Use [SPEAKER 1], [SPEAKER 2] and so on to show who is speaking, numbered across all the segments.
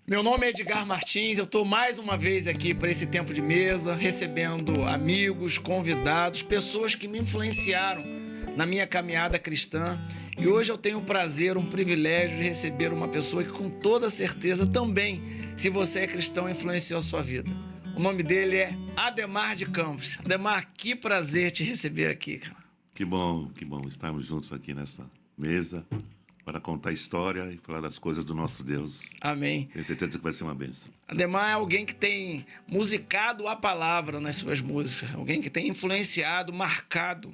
[SPEAKER 1] Meu nome é Edgar Martins, eu estou mais uma vez aqui para esse tempo de mesa, recebendo amigos, convidados, pessoas que me influenciaram na minha caminhada cristã. E hoje eu tenho o prazer, um privilégio de receber uma pessoa que com toda certeza também, se você é cristão, influenciou a sua vida. O nome dele é Ademar de Campos. Ademar, que prazer te receber aqui, cara.
[SPEAKER 2] Que bom estarmos juntos aqui nessa mesa para contar a história e falar das coisas do nosso Deus.
[SPEAKER 1] Amém.
[SPEAKER 2] Tenho certeza que vai ser uma bênção.
[SPEAKER 1] Ademar é alguém que tem musicado a palavra nas suas músicas, alguém que tem influenciado, marcado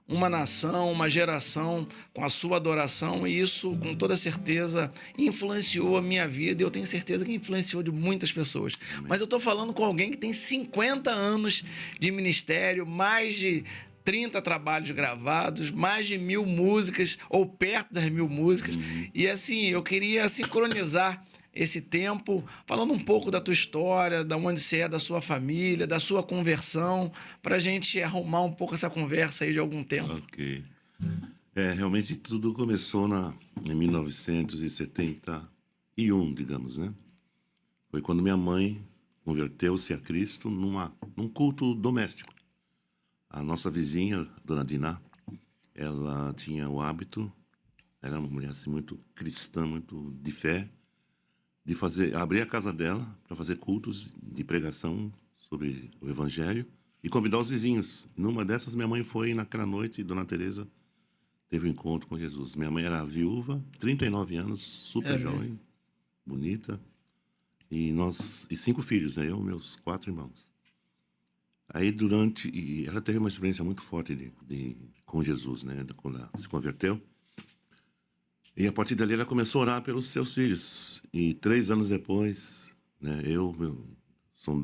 [SPEAKER 1] uma nação, uma geração com a sua adoração, e isso, com toda certeza, influenciou a minha vida, e eu tenho certeza que influenciou de muitas pessoas.
[SPEAKER 2] Amém.
[SPEAKER 1] Mas eu estou falando com alguém que tem 50 anos de ministério, mais de 30 trabalhos gravados, mais de 1000 músicas, ou perto das 1000 músicas. E assim, eu queria sincronizar esse tempo, falando um pouco da tua história, da onde você é, da sua família, da sua conversão, para a gente arrumar um pouco essa conversa aí de algum tempo.
[SPEAKER 2] Ok. Realmente tudo começou em 1971, digamos, né? Foi quando minha mãe converteu-se a Cristo num culto doméstico. A nossa vizinha, Dona Diná, ela tinha o hábito, era uma mulher assim muito cristã, muito de fé, de abrir a casa dela para fazer cultos de pregação sobre o Evangelho e convidar os vizinhos. Numa dessas, minha mãe foi naquela noite e Dona Teresa teve um encontro com Jesus. Minha mãe era viúva, 39 anos, super jovem, bonita, e 5 filhos, né? Eu e meus 4 irmãos. Aí e ela teve uma experiência muito forte com Jesus, né? Quando ela se converteu. E a partir dali ela começou a orar pelos seus filhos. E 3 anos depois, né, são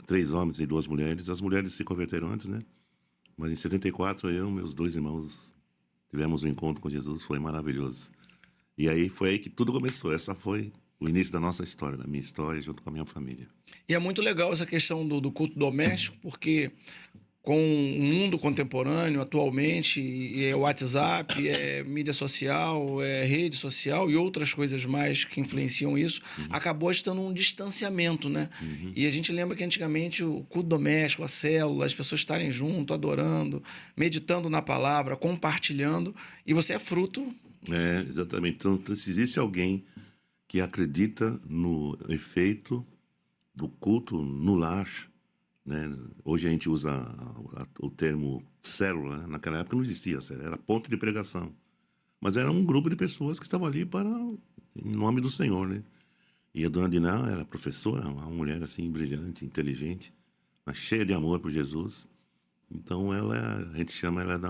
[SPEAKER 2] 3 homens e 2 mulheres. As mulheres se converteram antes, né? Mas em 74 eu e meus 2 irmãos tivemos um encontro com Jesus, foi maravilhoso. E aí foi aí que tudo começou. Essa foi o início da nossa história, da minha história, junto com a minha família.
[SPEAKER 1] E é muito legal essa questão do culto doméstico, porque com o mundo contemporâneo atualmente, é WhatsApp, é mídia social, é rede social e outras coisas mais que influenciam isso, acabou estando um distanciamento, né? E a gente lembra que antigamente o culto doméstico, a célula, as pessoas estarem junto, adorando, meditando na palavra, compartilhando, e você é fruto.
[SPEAKER 2] Exatamente. Então, se existe alguém que acredita no efeito do culto no lar, né? Hoje a gente usa o termo célula, né? Naquela época não existia célula, era ponto de pregação. Mas era um grupo de pessoas que estavam ali em nome do Senhor, né? E a Dona Diná era professora, uma mulher assim brilhante, inteligente, mas cheia de amor por Jesus. Então a gente chama ela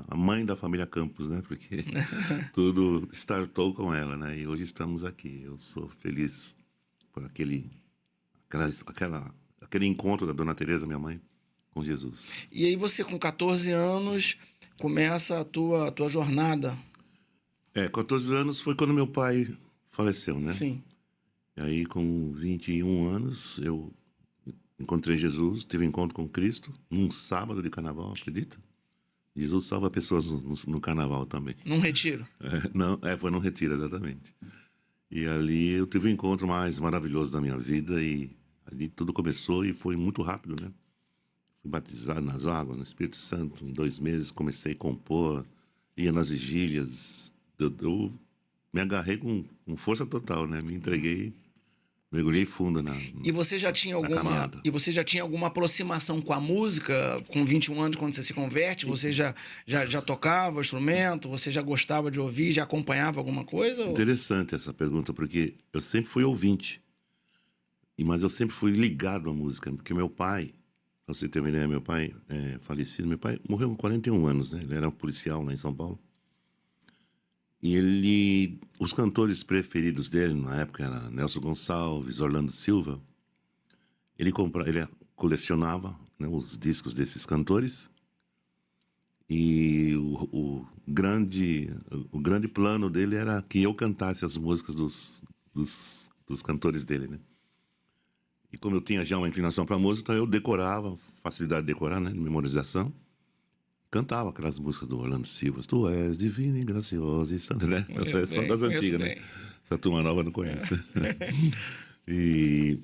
[SPEAKER 2] a mãe da família Campos, né? Porque tudo startou com ela, né? E hoje estamos aqui. Eu sou feliz por aquele encontro da Dona Teresa, minha mãe, com Jesus.
[SPEAKER 1] E aí você, com 14 anos, começa a tua jornada.
[SPEAKER 2] 14 anos foi quando meu pai faleceu, né?
[SPEAKER 1] Sim.
[SPEAKER 2] E aí, com 21 anos, eu encontrei Jesus, tive um encontro com Cristo, num sábado de carnaval, acredita? Jesus salva pessoas no carnaval também.
[SPEAKER 1] Num retiro.
[SPEAKER 2] Foi num retiro, exatamente. E ali eu tive o encontro mais maravilhoso da minha vida, e ali tudo começou e foi muito rápido, né? Fui batizado nas águas, no Espírito Santo, em 2 meses comecei a compor, ia nas vigílias, eu me agarrei com força total, né? Me entreguei, mergulhei fundo
[SPEAKER 1] E você já tinha
[SPEAKER 2] caminhada.
[SPEAKER 1] alguma aproximação com a música? Com 21 anos, quando você se converte, você já tocava o instrumento? Você já gostava de ouvir, já acompanhava alguma coisa?
[SPEAKER 2] Interessante essa pergunta, porque eu sempre fui ouvinte, mas eu sempre fui ligado à música, porque meu pai, pra você ter uma ideia, meu pai falecido, meu pai morreu com 41 anos, né? Ele era um policial lá em São Paulo. E os cantores preferidos dele na época eram Nelson Gonçalves, Orlando Silva. Ele colecionava, né, os discos desses cantores. E o grande plano dele era que eu cantasse as músicas dos cantores dele, né? E como eu tinha já uma inclinação para música, então eu decorava, facilidade de decorar, né, memorização. cantava aquelas músicas do Orlando Silva. Tu és divina e graciosa, né? Essa são das antigas, né? Essa turma nova não conhece. E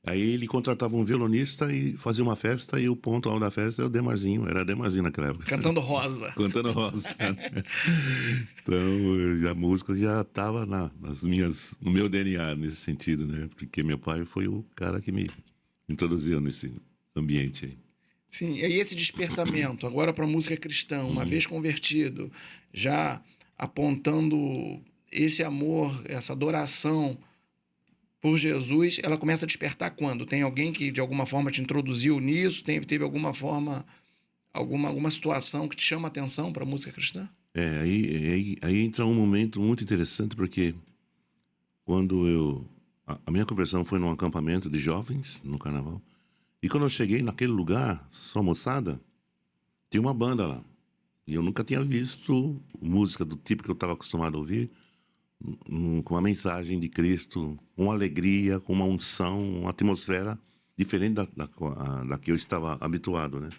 [SPEAKER 2] aí ele contratava um violonista e fazia uma festa, e o ponto alto da festa era o Demarzinho. Era Demarzinho naquela época.
[SPEAKER 1] Cantando Rosa.
[SPEAKER 2] Cantando Rosa. Então, a música já estava no meu DNA nesse sentido, né? Porque meu pai foi o cara que me introduziu nesse ambiente aí.
[SPEAKER 1] Sim, e aí esse despertamento, agora para a música cristã, uma vez convertido, já apontando esse amor, essa adoração por Jesus, ela começa a despertar quando? Tem alguém que de alguma forma te introduziu nisso? Teve alguma forma, alguma situação que te chama a atenção para a música cristã?
[SPEAKER 2] Aí entra um momento muito interessante, porque quando a minha conversão foi num acampamento de jovens, no carnaval, e quando eu cheguei naquele lugar, só moçada, tinha uma banda lá. E eu nunca tinha visto música do tipo que eu estava acostumado a ouvir, com uma mensagem de Cristo, com alegria, com uma unção, uma atmosfera diferente da que eu estava habituado, né?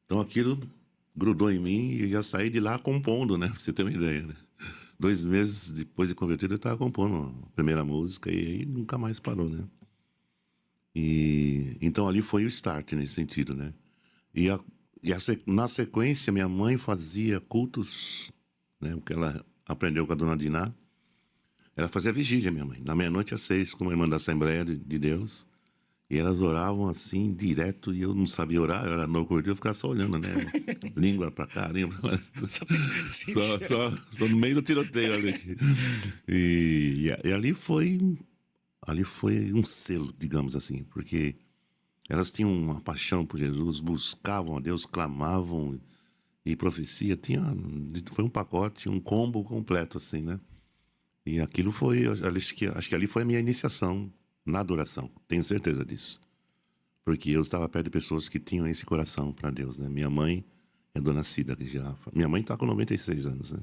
[SPEAKER 2] Então aquilo grudou em mim e eu já saí de lá compondo, né? Pra você ter uma ideia, né? 2 meses depois de convertido, eu estava compondo a primeira música, e aí nunca mais parou, né? E então ali foi o start nesse sentido, né? Na sequência, minha mãe fazia cultos, né? O que ela aprendeu com a dona Diná. Ela fazia vigília, minha mãe, da meia-noite às 6, como irmã da Assembleia de Deus. E elas oravam assim, direto, e eu não sabia orar, eu era novo convertido, eu ficava só olhando, né? Língua pra cá, língua pra lá. Só no meio do tiroteio ali. E ali foi um selo, digamos assim, porque elas tinham uma paixão por Jesus, buscavam a Deus, clamavam, e profecia foi um pacote, um combo completo, assim, né? E aquilo foi, acho que ali foi a minha iniciação na adoração, tenho certeza disso. Porque eu estava perto de pessoas que tinham esse coração para Deus, né? Minha mãe é a dona Cida, que já... Minha mãe está com 96 anos, né?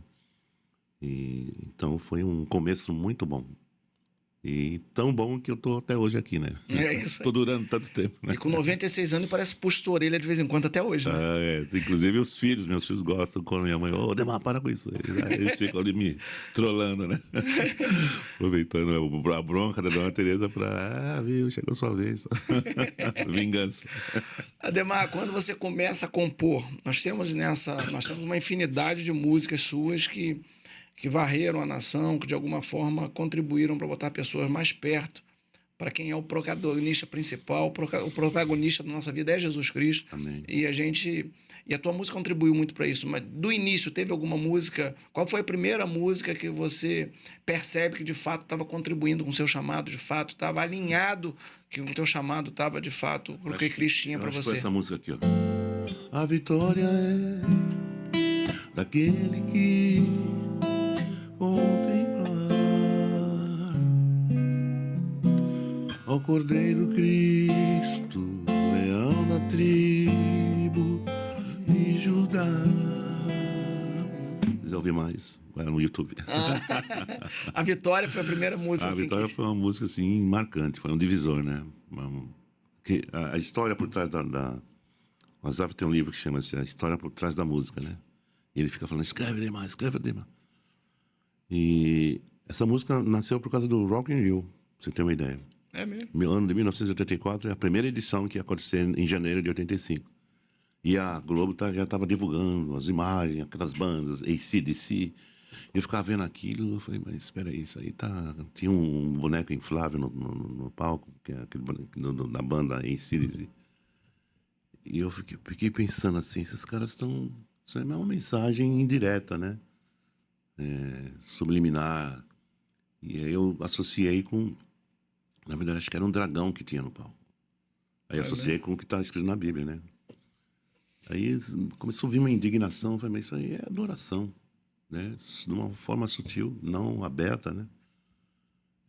[SPEAKER 2] Então foi um começo muito bom. E tão bom que eu tô até hoje aqui, né?
[SPEAKER 1] É isso aí.
[SPEAKER 2] Tô durando tanto tempo, né?
[SPEAKER 1] E com 96 anos parece puxa orelha de vez em quando até hoje, né?
[SPEAKER 2] Inclusive meus filhos gostam quando minha mãe... Ô, Demar, para com isso. Eles ficam ali me trolando, né? Aproveitando a bronca da dona Tereza pra... viu, chegou a sua vez. Vingança.
[SPEAKER 1] Ademar, quando você começa a compor, nós temos uma infinidade de músicas suas que varreram a nação, que de alguma forma contribuíram para botar pessoas mais perto, para quem é o protagonista principal, o protagonista da nossa vida é Jesus Cristo.
[SPEAKER 2] Amém.
[SPEAKER 1] E a tua música contribuiu muito para isso. Mas do início, teve alguma música? Qual foi a primeira música que você percebe que de fato estava contribuindo com o seu chamado, de fato estava alinhado, que o teu chamado estava de fato para o que Cristo tinha para você?
[SPEAKER 2] Foi essa música aqui, ó. A vitória é daquele que contemplar ao Cordeiro Cristo, leão da tribo de Judá. Se quiser ouvir mais, vai no YouTube.
[SPEAKER 1] A Vitória foi a primeira música.
[SPEAKER 2] A Vitória foi uma música assim marcante, foi um divisor, né? A história por trás o Azaf tem um livro que chama-se A História por Trás da Música, né? E ele fica falando, escreve demais, escreve demais. E essa música nasceu por causa do Rock in Rio, pra você ter uma ideia.
[SPEAKER 1] É mesmo?
[SPEAKER 2] No ano de 1984 é a primeira edição que ia acontecer em janeiro de 85. E a Globo já estava divulgando as imagens, aquelas bandas, AC/DC. Eu ficava vendo aquilo, eu falei, mas espera aí, isso aí tá... Tinha um boneco inflável no palco, que é aquele boneco da banda AC/DC. E eu fiquei pensando assim, esses caras estão... Isso é uma mensagem indireta, né? Subliminar. E aí eu associei com... Na verdade, acho que era um dragão que tinha no palco. Aí associei com o que está escrito na Bíblia, né? Aí começou a vir uma indignação, eu falei, mas isso aí é adoração, né? De uma forma sutil, não aberta, né?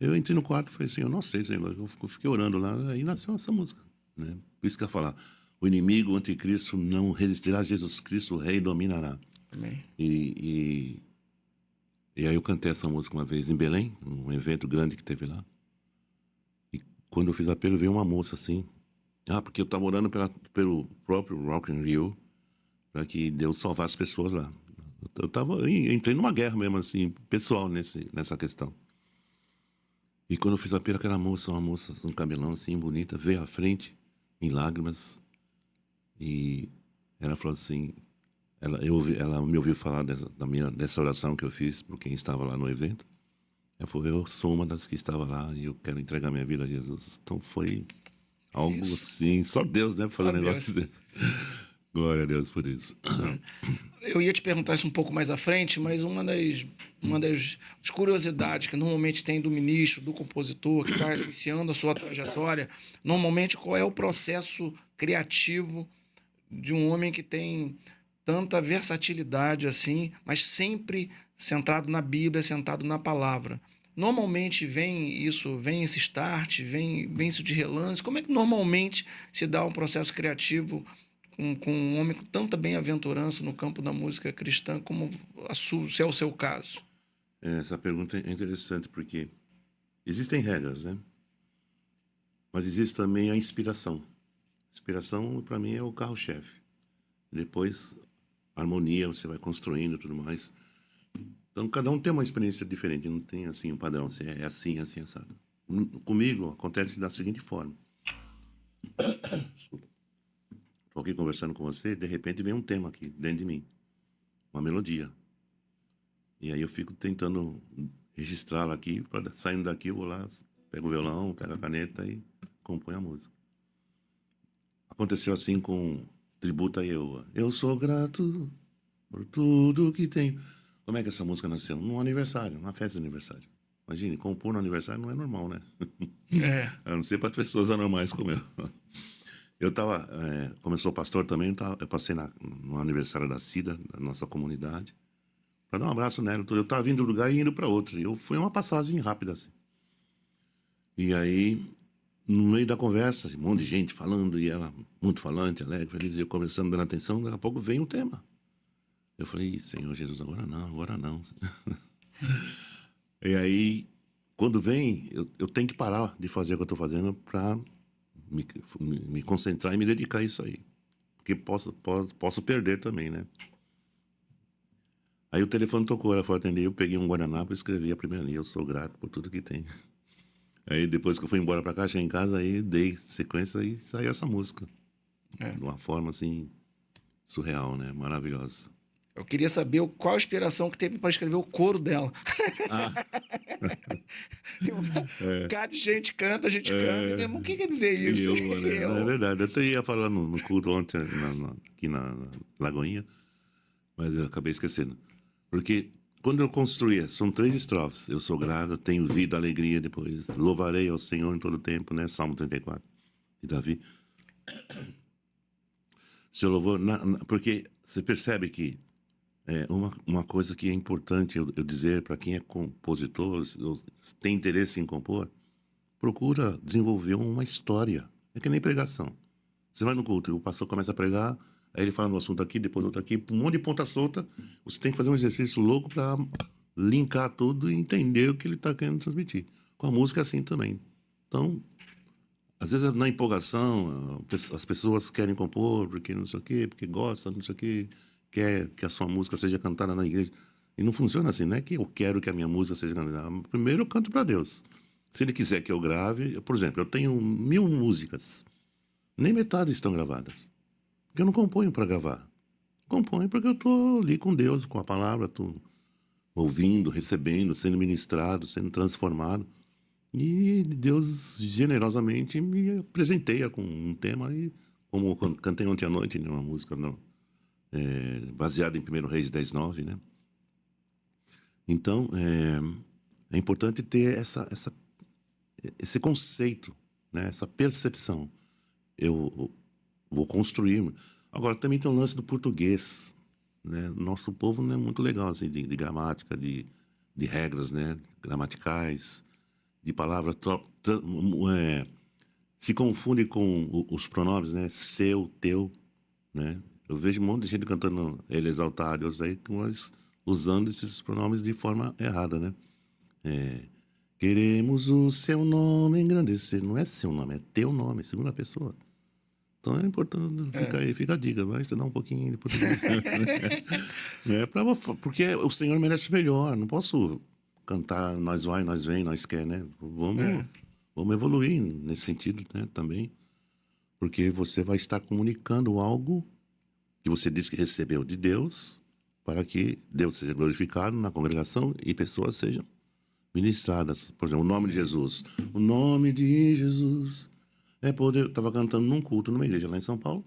[SPEAKER 2] Eu entrei no quarto e falei assim, eu não aceito esse negócio. Eu fiquei orando lá, aí nasceu essa música, né? Por isso que eu ia falar, o inimigo, o anticristo, não resistirá a Jesus Cristo, o rei dominará.
[SPEAKER 1] Amém.
[SPEAKER 2] E aí eu cantei essa música uma vez em Belém, num evento grande que teve lá. E quando eu fiz apelo, veio uma moça assim, porque eu estava orando pelo próprio Rock in Rio, para que Deus salvasse as pessoas lá. Eu entrei numa guerra mesmo, assim, pessoal nessa questão. E quando eu fiz a pira, aquela moça, uma moça, um cabelão assim, bonita, veio à frente, em lágrimas, e ela falou assim, ela me ouviu falar dessa oração que eu fiz por quem estava lá no evento. Ela falou, eu sou uma das que estava lá e eu quero entregar minha vida a Jesus. Então foi algo assim, só Deus, né, fazer um negócio desse. Glória a Deus por isso.
[SPEAKER 1] Eu ia te perguntar isso um pouco mais à frente, mas uma das curiosidades que normalmente tem do ministro, do compositor, que está iniciando a sua trajetória, normalmente qual é o processo criativo de um homem que tem tanta versatilidade assim, mas sempre centrado na Bíblia, centrado na palavra. Normalmente vem esse start, vem isso de relance. Como é que normalmente se dá um processo criativo com um homem com tanta bem-aventurança no campo da música cristã como se é o seu caso?
[SPEAKER 2] Essa pergunta é interessante porque existem regras, né? Mas existe também a inspiração. Inspiração, para mim, é o carro-chefe. Depois, harmonia, você vai construindo e tudo mais. Então, cada um tem uma experiência diferente, não tem assim um padrão, assim, é assim, assim, assado. Comigo, acontece da seguinte forma. Desculpa. Estou aqui conversando com você, de repente vem um tema aqui dentro de mim, uma melodia. E aí eu fico tentando registrá-la aqui, saindo daqui eu vou lá, pego o violão, pego a caneta e componho a música. Aconteceu assim com Tributo a Ieoa. Eu sou grato por tudo que tenho. Como é que essa música nasceu? Num aniversário, numa festa de aniversário. Imagine, compor no aniversário não é normal, né?
[SPEAKER 1] É.
[SPEAKER 2] A não ser para pessoas anormais como eu. Eu tava, como eu sou pastor também, eu passei no aniversário da Cida, da nossa comunidade, para dar um abraço nela. Eu tava vindo de um lugar e indo para outro. Foi uma passagem rápida, assim. E aí, no meio da conversa, um monte de gente falando, e ela muito falante, alegre, feliz, e eu conversando, dando atenção, daqui a pouco veio um tema. Eu falei, Senhor Jesus, agora não, agora não. E aí, quando vem, eu tenho que parar de fazer o que eu estou fazendo para me concentrar e me dedicar a isso aí. Porque posso perder também, né? Aí o telefone tocou, ela foi atender, eu peguei um guardanapo e escrevi a primeira linha, eu sou grato por tudo que tem. Aí depois que eu fui embora para cá, cheguei em casa, aí dei sequência e saiu essa música. De uma forma assim, surreal, né? Maravilhosa.
[SPEAKER 1] Eu queria saber qual a inspiração que teve para escrever o coro dela. Um cara de gente canta, a gente canta. E tem, o que quer dizer isso?
[SPEAKER 2] É verdade, eu até ia falar no culto ontem, aqui na Lagoinha, mas eu acabei esquecendo. Porque quando eu construía, são 3 estrofes. Eu sou grato, tenho vida, alegria depois. Louvarei ao Senhor em todo tempo, né? Salmo 34, de Davi. Seu louvor, porque você percebe que uma coisa que é importante eu dizer para quem é compositor, ou tem interesse em compor, procura desenvolver uma história. É que nem pregação. Você vai no culto, o pastor começa a pregar, aí ele fala no assunto aqui, depois outro aqui, um monte de ponta solta. Você tem que fazer um exercício louco para linkar tudo e entender o que ele está querendo transmitir. Com a música é assim também. Então, às vezes na empolgação, as pessoas querem compor porque não sei o quê, porque gostam, não sei o quê, quer que a sua música seja cantada na igreja. E não funciona assim, não é que eu quero que a minha música seja cantada. Primeiro eu canto para Deus. Se ele quiser que eu grave, por exemplo, eu tenho 1000 músicas, nem metade estão gravadas. Porque eu não componho para gravar. Componho porque eu estou ali com Deus, com a palavra, estou ouvindo, recebendo, sendo ministrado, sendo transformado. E Deus generosamente me presenteia com um tema. E como eu cantei ontem à noite, né, uma música baseada em 1 Reis 10:9, né? Então, é importante ter esse conceito, né? Essa percepção. Eu vou construir. Agora, também tem o lance do português, né? Nosso povo não é muito legal, assim, de gramática, de regras, né? Gramaticais, de palavras. Se confunde com os pronomes, né? Seu, teu, né? Eu vejo um monte de gente cantando Ele exaltar a Deus aí, mas usando esses pronomes de forma errada, né? Queremos o seu nome engrandecer. Não é seu nome, é teu nome, segunda pessoa. Então é importante, fica a dica, vai estudar um pouquinho de português. Porque o Senhor merece o melhor. Não posso cantar nós vai, nós vem, nós quer, né? Vamos evoluir nesse sentido, né, também. Porque você vai estar comunicando algo que você disse que recebeu de Deus, para que Deus seja glorificado na congregação e pessoas sejam ministradas. Por exemplo, o nome de Jesus. O nome de Jesus é poder. Eu estava cantando num culto numa igreja lá em São Paulo.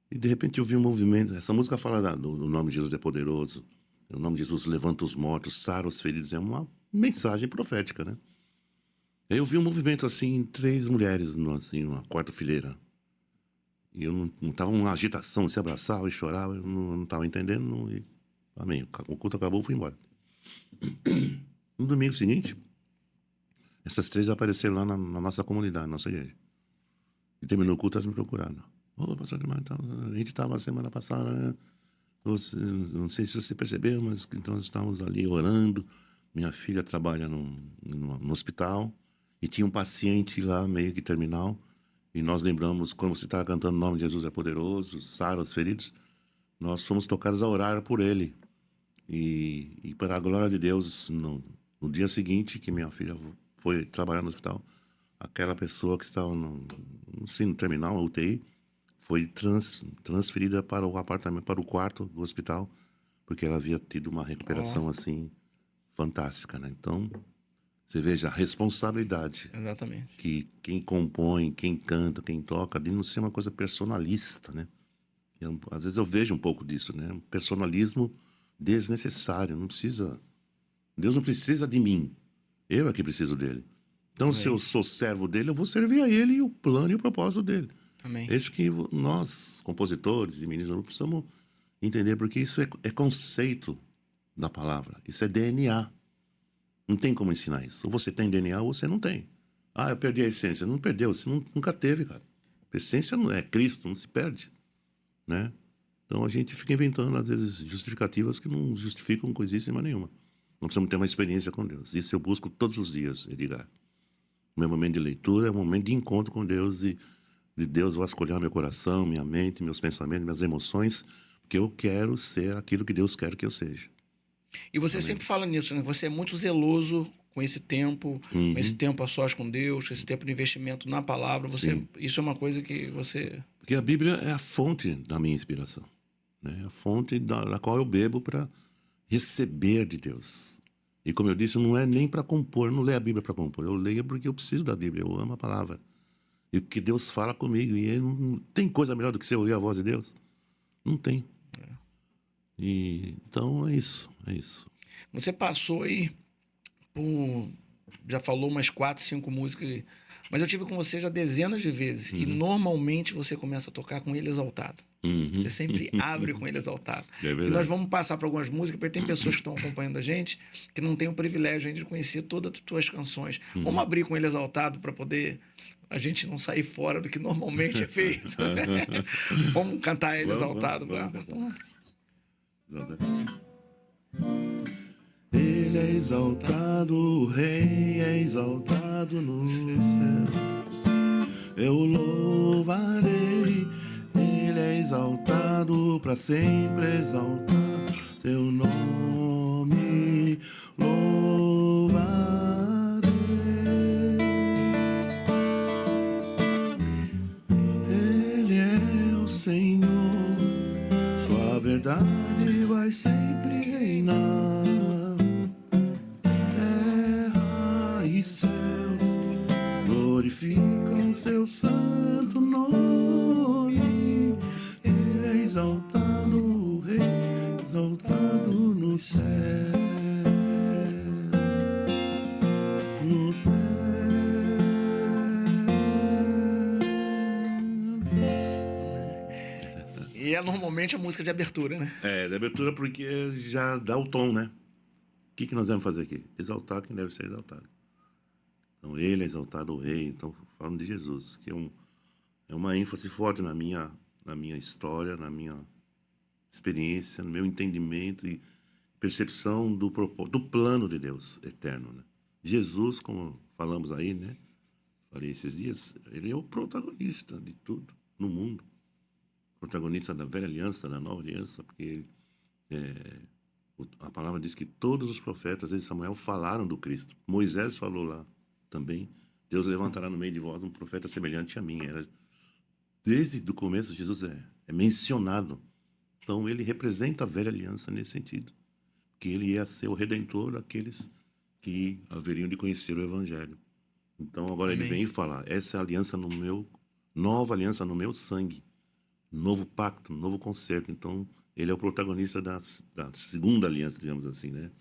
[SPEAKER 2] E de repente eu vi um movimento. Essa música fala do nome de Jesus é poderoso. O nome de Jesus levanta os mortos, sara os feridos. É uma mensagem profética, né? Aí eu vi um movimento assim, 3 mulheres, assim, uma quarta fileira. E eu não estava uma agitação, se abraçava e chorava, eu não estava entendendo. E, amém. O culto acabou, eu fui embora. No domingo seguinte, essas 3 apareceram lá na nossa comunidade, na nossa igreja. E terminou o culto, elas me procuraram. Ô, pastor Guilherme, a gente estava semana passada, né? Não sei se você percebeu, mas então nós estávamos ali orando. Minha filha trabalha no hospital e tinha um paciente lá, meio que terminal. E nós lembramos, quando você estava cantando o nome de Jesus é poderoso, sara os feridos, nós fomos tocados a orar por ele. E para a glória de Deus, no dia seguinte que minha filha foi trabalhar no hospital, aquela pessoa que estava no terminal, UTI, foi transferida para o apartamento, para o quarto do hospital, porque ela havia tido uma recuperação assim fantástica, né? Então, você veja a responsabilidade.
[SPEAKER 1] Exatamente.
[SPEAKER 2] Que quem compõe, quem canta, quem toca, de não ser uma coisa personalista, né? Às vezes eu vejo um pouco disso, né? Um personalismo desnecessário, não precisa... Deus não precisa de mim, eu é que preciso dele. Então, se eu sou servo dele, eu vou servir a ele e o plano e o propósito dele.
[SPEAKER 1] Amém.
[SPEAKER 2] Esse que nós, compositores e ministros, precisamos entender, porque isso é conceito da palavra, isso é DNA. Não tem como ensinar isso. Ou você tem DNA ou você não tem. Ah, eu perdi a essência. Não perdeu, você nunca teve, cara. A essência não é Cristo, não se perde, né? Então a gente fica inventando, às vezes, justificativas que não justificam coisíssima nenhuma. Nós precisamos ter uma experiência com Deus. Isso eu busco todos os dias, Edgar. O meu momento de leitura é um momento de encontro com Deus e de Deus vasculhar meu coração, minha mente, meus pensamentos, minhas emoções, porque eu quero ser aquilo que Deus quer que eu seja.
[SPEAKER 1] E você sempre fala nisso, né? Você é muito zeloso com esse tempo, com esse tempo a sós com Deus, com esse tempo de investimento na palavra. Isso é uma coisa que você...
[SPEAKER 2] Porque a Bíblia é a fonte da minha inspiração, né? A fonte da qual eu bebo para receber de Deus. E como eu disse, não é nem para compor, eu não leio a Bíblia para compor, eu leio porque eu preciso da Bíblia, eu amo a palavra. E que Deus fala comigo, e não tem coisa melhor do que você ouvir a voz de Deus? Não tem. E, então é isso.
[SPEAKER 1] Você passou aí por... Já falou umas 4, 5 músicas, mas eu tive com você já dezenas de vezes. E normalmente você começa a tocar com ele exaltado. Você sempre abre com ele exaltado.
[SPEAKER 2] É verdade.
[SPEAKER 1] E nós vamos passar para algumas músicas, porque tem pessoas que estão acompanhando a gente que não têm o privilégio ainda de conhecer todas as tuas canções. Vamos abrir com ele exaltado para poder a gente não sair fora do que normalmente é feito. Vamos cantar ele exaltado.
[SPEAKER 2] Ele é exaltado, o Rei é exaltado no céu. Eu o louvarei. Ele é exaltado, para sempre exaltar seu nome. Louvarei. Ele é o Senhor, sua verdade vai sempre reinar. Terra e céus glorificam seu santo nome. Ele é exaltado, o Rei, exaltado no céu. No céu.
[SPEAKER 1] E é normalmente a música de abertura, né?
[SPEAKER 2] É, de abertura porque já dá o tom, né? O que nós vamos fazer aqui? Exaltar quem deve ser exaltado. Então, ele é exaltado, o Rei. Então, falando de Jesus, que é uma ênfase forte na minha história, na minha experiência, no meu entendimento e percepção do plano de Deus eterno, né? Jesus, como falamos aí, né? Falei esses dias, ele é o protagonista de tudo. no mundo, protagonista da velha aliança, da nova aliança, porque a palavra diz que todos os profetas desde Samuel falaram do Cristo. Moisés falou lá também, Deus levantará no meio de vós um profeta semelhante a mim. Desde o começo, Jesus é mencionado. Então, ele representa a velha aliança nesse sentido, que ele ia ser o redentor daqueles que haveriam de conhecer o Evangelho. Então, agora
[SPEAKER 1] Amém.
[SPEAKER 2] ele vem e fala, essa é a aliança nova aliança no meu sangue, novo pacto, novo concerto. Então, ele é o protagonista da segunda aliança, digamos assim, né?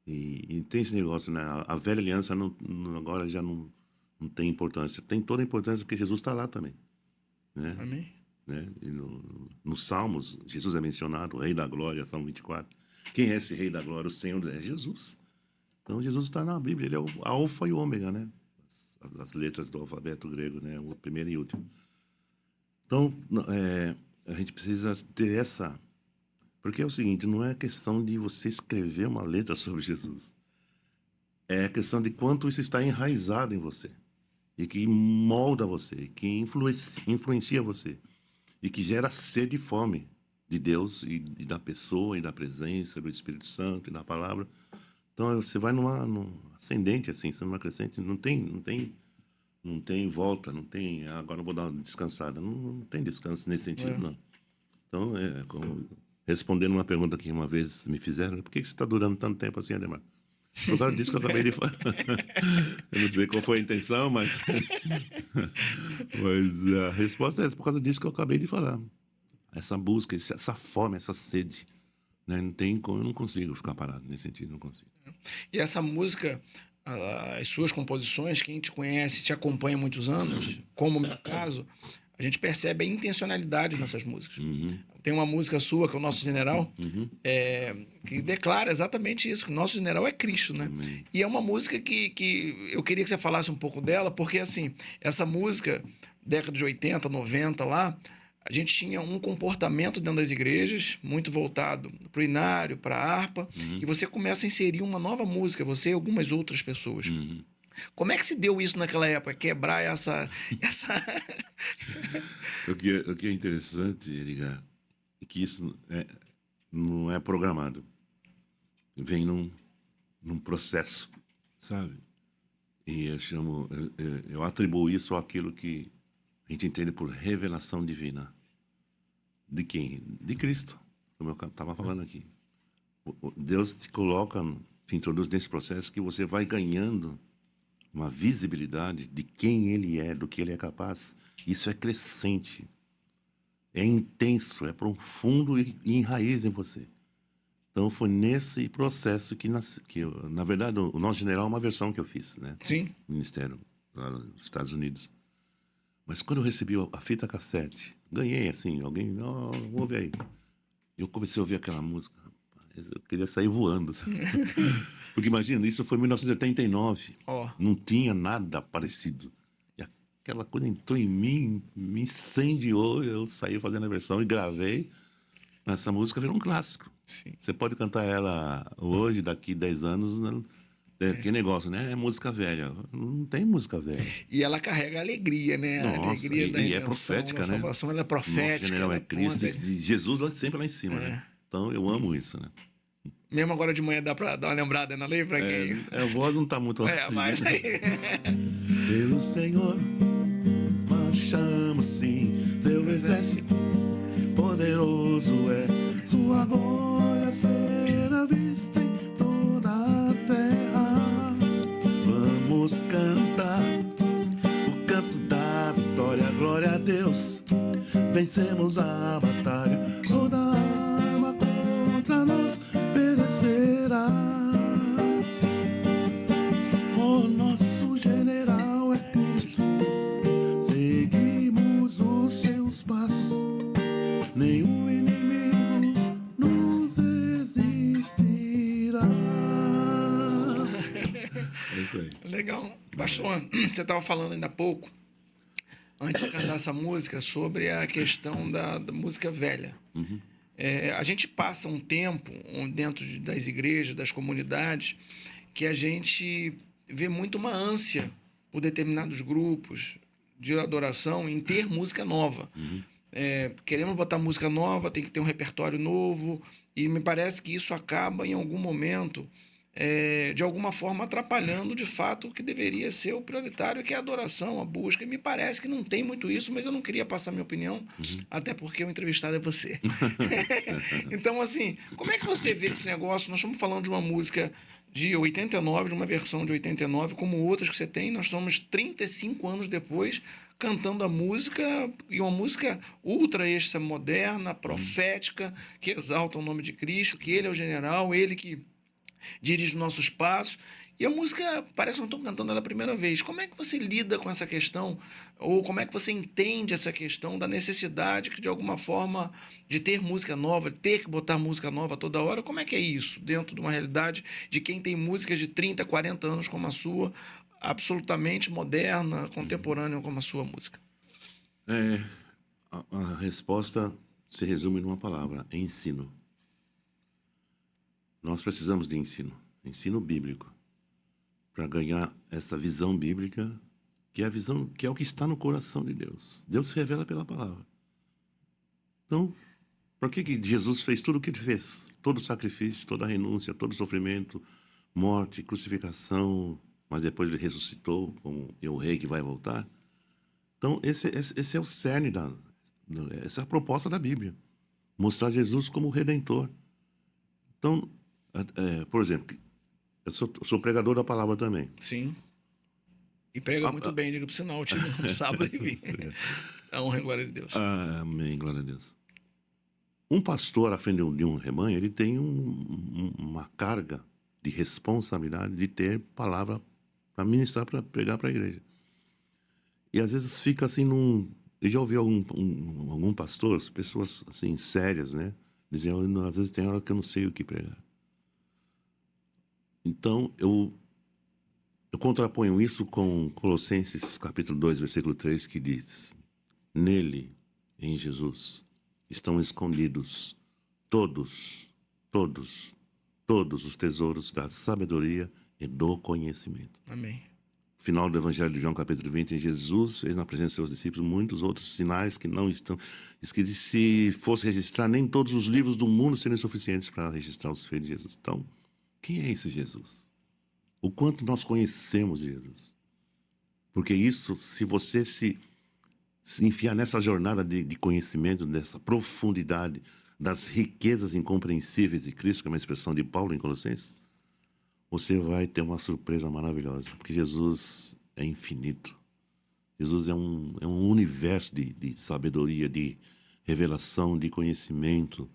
[SPEAKER 2] E tem esse negócio, né? A velha aliança agora já não tem importância. Tem toda a importância porque Jesus está lá também, né?
[SPEAKER 1] Amém.
[SPEAKER 2] Né? E nos Salmos, Jesus é mencionado, o Rei da Glória, Salmo 24. Quem é esse Rei da Glória? O Senhor é Jesus. Então, Jesus está na Bíblia, ele é o alfa e o ômega, né? As letras do alfabeto grego, né? O primeiro e último. Então, a gente precisa ter essa... Porque é o seguinte, não é questão de você escrever uma letra sobre Jesus. É a questão de quanto isso está enraizado em você. E que molda você, que influencia você. E que gera sede e fome de Deus e da pessoa e da presença do Espírito Santo e da palavra. Então, você vai num ascendente, assim, numa crescente, não tem volta, não tem, agora eu vou dar uma descansada. Não tem descanso nesse sentido, não. Então, respondendo uma pergunta que uma vez me fizeram, por que você está durando tanto tempo assim, Ademar? Por causa disso que eu acabei de falar. Eu não sei qual foi a intenção, mas a resposta é essa, por causa disso que eu acabei de falar. Essa busca, essa fome, essa sede. Né? Não tem como, eu não consigo ficar parado nesse sentido, não consigo.
[SPEAKER 1] E essa música, as suas composições, quem te conhece, te acompanha há muitos anos, como o meu caso, a gente percebe a intencionalidade nessas músicas. Tem uma música sua, que é o Nosso General, que declara exatamente isso, que o nosso general é Cristo, né? E é uma música que eu queria que você falasse um pouco dela, porque, assim, essa música, década de 80, 90 lá, a gente tinha um comportamento dentro das igrejas, muito voltado para o inário, para a harpa, e você começa a inserir uma nova música, você e algumas outras pessoas. Como é que se deu isso naquela época? Quebrar essa...
[SPEAKER 2] O que é interessante, Edgar, é que isso não é programado. Vem num processo, sabe? E eu atribuo isso àquilo que a gente entende por revelação divina. De quem? De Cristo, como eu estava falando aqui. Deus te coloca, te introduz nesse processo que você vai ganhando uma visibilidade de quem Ele é, do que Ele é capaz. Isso é crescente, é intenso, é profundo e enraiza em você. Então, foi nesse processo que na verdade, o Nosso General é uma versão que eu fiz, né?
[SPEAKER 1] Sim.
[SPEAKER 2] Ministério, lá nos Estados Unidos. Mas quando eu recebi a fita cassete, ganhei assim, alguém, ouve aí. Eu comecei a ouvir aquela música, rapaz, eu queria sair voando, sabe? Porque imagina, isso foi em 1989, não tinha nada parecido. E aquela coisa entrou em mim, me incendiou, eu saí fazendo a versão e gravei. Essa música virou um clássico.
[SPEAKER 1] Sim.
[SPEAKER 2] Você pode cantar ela hoje, daqui 10 anos, né? Que negócio, né? É música velha. Não tem música velha.
[SPEAKER 1] E ela carrega alegria, né?
[SPEAKER 2] Nossa,
[SPEAKER 1] a alegria da
[SPEAKER 2] e é
[SPEAKER 1] redenção,
[SPEAKER 2] profética,
[SPEAKER 1] da salvação,
[SPEAKER 2] né?
[SPEAKER 1] ela é profética.
[SPEAKER 2] Nosso general é Cristo e Jesus lá sempre lá em cima, né? Então eu amo isso, né?
[SPEAKER 1] Mesmo agora de manhã dá pra dar uma lembrada na lei pra quem...
[SPEAKER 2] A voz não tá muito...
[SPEAKER 1] mas...
[SPEAKER 2] Pelo Senhor marchamos sim, seu exército poderoso é, sua glória será vista em toda a terra. Vamos cantar o canto da vitória, glória a Deus, vencemos a batalha, toda arma contra nós perecerá. O nosso general é Cristo, seguimos os seus passos, nenhum inimigo nos resistirá. É isso aí.
[SPEAKER 1] Legal. Pastor, você estava falando ainda há pouco, antes de cantar essa música, sobre a questão da música velha. A gente passa um tempo dentro das igrejas, das comunidades, que a gente vê muito uma ânsia por determinados grupos, de adoração em ter música nova. Queremos botar música nova, tem que ter um repertório novo, e me parece que isso acaba, em algum momento, de alguma forma, atrapalhando, de fato, o que deveria ser o prioritário, que é a adoração, a busca. E me parece que não tem muito isso, mas eu não queria passar minha opinião, até porque o entrevistado é você. Então, assim, como é que você vê esse negócio? Nós estamos falando de uma música de 89, de uma versão de 89, como outras que você tem. Nós estamos 35 anos depois cantando a música, e uma música ultra extra moderna, profética, que exalta o nome de Cristo, que ele é o general, ele que dirige os nossos passos. E a música parece que não estou cantando ela a primeira vez. Como é que você lida com essa questão? Ou como é que você entende essa questão da necessidade que, de alguma forma, de ter música nova, de ter que botar música nova toda hora? Como é que é isso dentro de uma realidade de quem tem músicas de 30, 40 anos como a sua, absolutamente moderna, contemporânea como a sua música?
[SPEAKER 2] É, a resposta se resume numa palavra: ensino. Nós precisamos de ensino bíblico, para ganhar essa visão bíblica, que é a visão, que é o que está no coração de Deus. Deus se revela pela palavra. Então, por que Jesus fez tudo o que ele fez? Todo o sacrifício, toda a renúncia, todo o sofrimento, morte, crucificação, mas depois ele ressuscitou como o rei que vai voltar. Então, esse é o cerne essa é a proposta da Bíblia. Mostrar Jesus como o Redentor. Então, por exemplo, eu sou pregador da palavra também.
[SPEAKER 1] Sim. E prega muito bem, diga por sinal. Eu tive um sábado e vim. A honra e glória de Deus.
[SPEAKER 2] Amém, glória a Deus. Um pastor à frente de um rebanho, ele tem uma carga de responsabilidade de ter palavra para ministrar, para pregar para a igreja. E às vezes fica assim Eu já ouvi algum pastor, pessoas assim sérias, né? Dizendo, às vezes tem hora que eu não sei o que pregar. Então, eu contraponho isso com Colossenses capítulo 2, versículo 3, que diz: nele, em Jesus, estão escondidos todos os tesouros da sabedoria e do conhecimento.
[SPEAKER 1] Amém.
[SPEAKER 2] Final do Evangelho de João, capítulo 20, Jesus fez na presença de seus discípulos muitos outros sinais que não estão escritos. Se fosse registrar, nem todos os livros do mundo seriam suficientes para registrar os feitos de Jesus. Então, quem é esse Jesus? O quanto nós conhecemos Jesus? Porque isso, se você se enfiar nessa jornada de conhecimento, dessa profundidade, das riquezas incompreensíveis de Cristo, que é uma expressão de Paulo em Colossenses, você vai ter uma surpresa maravilhosa, porque Jesus é infinito. Jesus é um universo de sabedoria, de revelação, de conhecimento,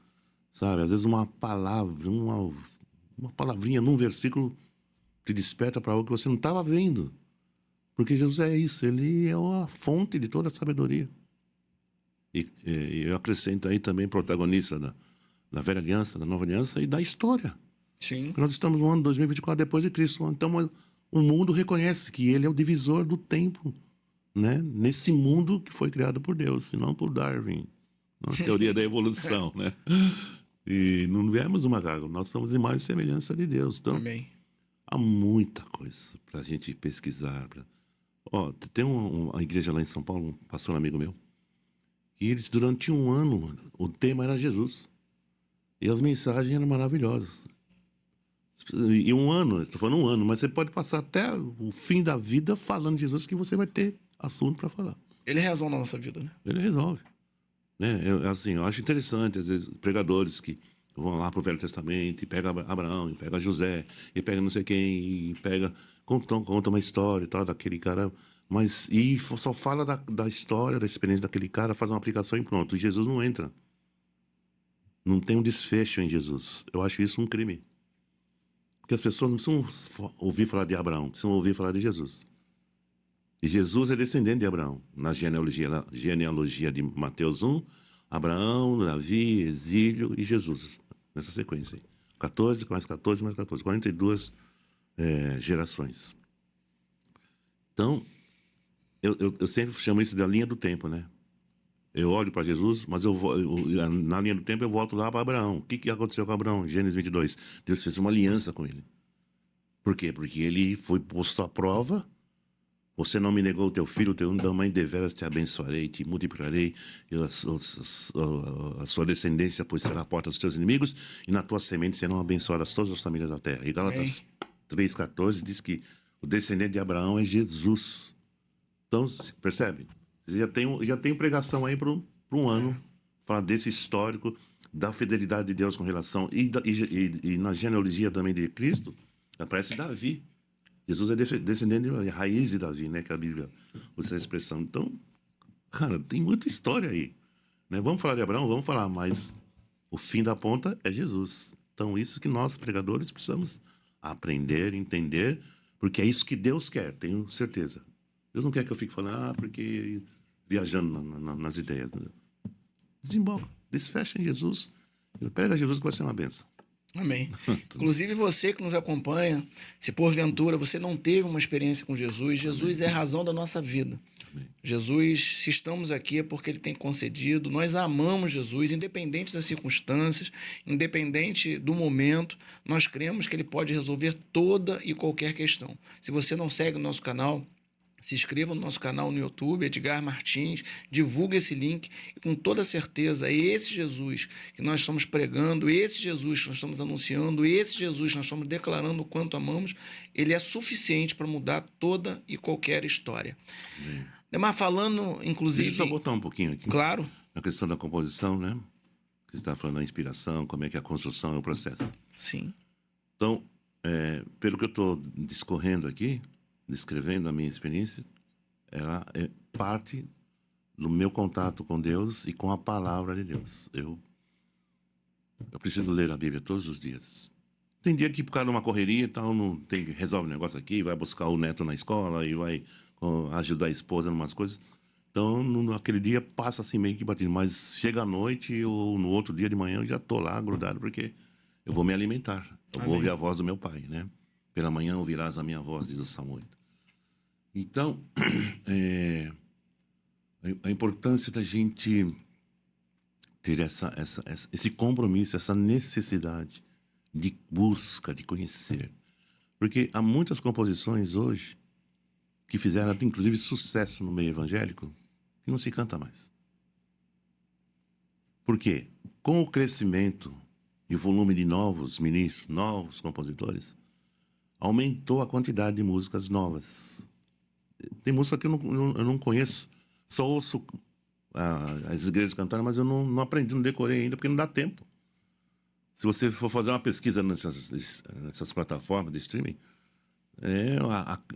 [SPEAKER 2] sabe? Às vezes uma palavra, uma palavrinha num versículo te desperta para algo que você não estava vendo. Porque Jesus é isso, ele é a fonte de toda a sabedoria. E eu acrescento aí também protagonista da velha aliança, da nova aliança e da história.
[SPEAKER 1] Sim.
[SPEAKER 2] Porque nós estamos no ano 2024 depois de Cristo. Então o mundo reconhece que ele é o divisor do tempo, né? Nesse mundo que foi criado por Deus, e não por Darwin, na teoria da evolução, né? E não viemos do macaco, nós somos imagem e semelhança de Deus. Então,
[SPEAKER 1] Amém.
[SPEAKER 2] há muita coisa para a gente pesquisar. Tem uma igreja lá em São Paulo, um pastor amigo meu, e eles, durante um ano, mano, o tema era Jesus. E as mensagens eram maravilhosas. E um ano, estou falando um ano, mas você pode passar até o fim da vida falando de Jesus, que você vai ter assunto para falar.
[SPEAKER 1] Ele resolve na nossa vida, né?
[SPEAKER 2] Ele resolve. Né? Eu acho interessante, às vezes, pregadores que vão lá para o Velho Testamento e pega Abraão, e pega José, e pega não sei quem, e pega... Conta uma história e tal, daquele cara... E só fala da história, da experiência daquele cara, faz uma aplicação e pronto. E Jesus não entra. Não tem um desfecho em Jesus. Eu acho isso um crime. Porque as pessoas não precisam ouvir falar de Abraão, precisam ouvir falar de Jesus. E Jesus é descendente de Abraão. Na genealogia de Mateus 1, Abraão, Davi, Exílio e Jesus. Nessa sequência. 14, mais 14, mais 14. 42 gerações. Então, eu sempre chamo isso da linha do tempo, né? Eu olho para Jesus, mas na linha do tempo eu volto lá para Abraão. O que aconteceu com Abraão? Gênesis 22. Deus fez uma aliança com ele. Por quê? Porque ele foi posto à prova Você não me negou o teu filho, o teu único, mãe, deveras te abençoarei, te multiplicarei, e a sua descendência, pois será a porta dos teus inimigos, e na tua semente serão abençoadas todas as famílias da terra. E Gálatas 3,14 diz que o descendente de Abraão é Jesus. Então, percebe? Já tem pregação aí para um ano, falar desse histórico, da fidelidade de Deus com relação, e na genealogia também de Cristo, aparece Davi. Jesus é descendente de raiz de Davi, né? Que a Bíblia usa essa expressão. Então, cara, tem muita história aí. Né? Vamos falar de Abraão? Vamos falar, mas o fim da ponta é Jesus. Então, isso que nós, pregadores, precisamos aprender, entender, porque é isso que Deus quer, tenho certeza. Deus não quer que eu fique falando, porque viajando nas ideias. Né? Desemboca, desfecha em Jesus, prega Jesus que vai ser uma benção.
[SPEAKER 1] Amém. Inclusive você que nos acompanha, se porventura você não teve uma experiência com Jesus, Jesus é a razão da nossa vida. Amém. Jesus, se estamos aqui é porque Ele tem concedido, nós amamos Jesus, independente das circunstâncias, independente do momento, nós cremos que Ele pode resolver toda e qualquer questão. Se você não segue o nosso canal, se inscreva no nosso canal no YouTube, Edgar Martins, divulgue esse link e com toda certeza é esse Jesus que nós estamos pregando, esse Jesus que nós estamos anunciando, esse Jesus que nós estamos declarando o quanto amamos, ele é suficiente para mudar toda e qualquer história. Demar, falando, inclusive...
[SPEAKER 2] Deixa eu só botar um pouquinho aqui.
[SPEAKER 1] Claro.
[SPEAKER 2] Na questão da composição, né? Você está falando da inspiração, como é que a construção é o processo.
[SPEAKER 1] Sim.
[SPEAKER 2] Então, pelo que eu estou discorrendo aqui, descrevendo a minha experiência, ela é parte do meu contato com Deus e com a palavra de Deus. Eu preciso ler a Bíblia todos os dias. Tem dia que por causa de uma correria e tal, não tem, resolve um negócio aqui, vai buscar o neto na escola e vai ajudar a esposa em umas coisas. Então, aquele dia passa assim meio que batido, mas chega à noite ou no outro dia de manhã eu já estou lá grudado, porque eu vou me alimentar. Eu vou ouvir a voz do meu pai, né? Pela manhã ouvirás a minha voz, diz o Salmo 8. Então, a importância da gente ter esse compromisso, essa necessidade de busca, de conhecer. Porque há muitas composições hoje que fizeram, inclusive, sucesso no meio evangélico, que não se canta mais. Por quê? Com o crescimento e o volume de novos ministros, novos compositores, aumentou a quantidade de músicas novas. Tem música que eu não conheço, só ouço as igrejas cantando, mas eu não aprendi, não decorei ainda, porque não dá tempo. Se você for fazer uma pesquisa nessas plataformas de streaming,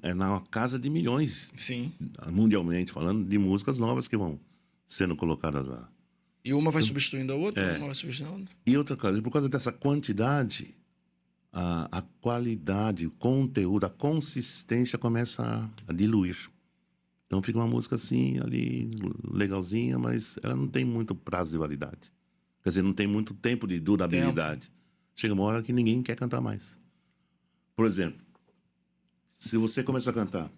[SPEAKER 2] é na casa de milhões,
[SPEAKER 1] sim,
[SPEAKER 2] mundialmente falando, de músicas novas que vão sendo colocadas lá.
[SPEAKER 1] E uma vai substituindo a outra, uma vai substituindo a outra.
[SPEAKER 2] E outra coisa, por causa dessa quantidade, a qualidade, o conteúdo, a consistência começa a diluir. Então fica uma música assim, ali, legalzinha, mas ela não tem muito prazo de validade. Quer dizer, não tem muito tempo de durabilidade. Chega uma hora que ninguém quer cantar mais. Por exemplo, se você começa a cantar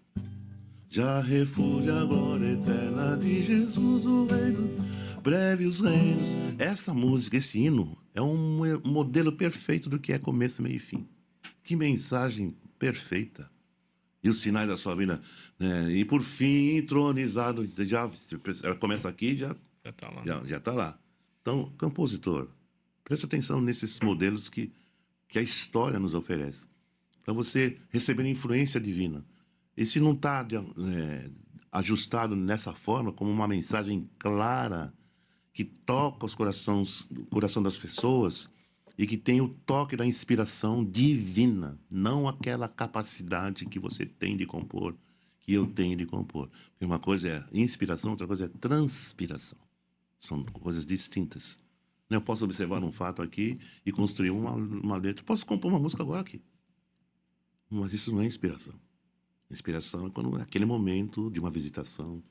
[SPEAKER 2] já refúgio a glória eterna de Jesus, o Rei dos breves reinos. Essa música, esse hino, é um modelo perfeito do que é começo, meio e fim. Que mensagem perfeita. E os sinais da sua vida, né? E por fim, entronizado, ela começa aqui e já está lá. Já tá lá. Então, compositor, preste atenção nesses modelos que a história nos oferece, para você receber influência divina. E se não está ajustado nessa forma, como uma mensagem clara, que toca o coração das pessoas e que tem o toque da inspiração divina, não aquela capacidade que você tem de compor, que eu tenho de compor. Porque uma coisa é inspiração, outra coisa é transpiração. São coisas distintas. Eu posso observar um fato aqui e construir uma letra. Posso compor uma música agora aqui. Mas isso não é inspiração. Inspiração é quando é aquele momento de uma visitação,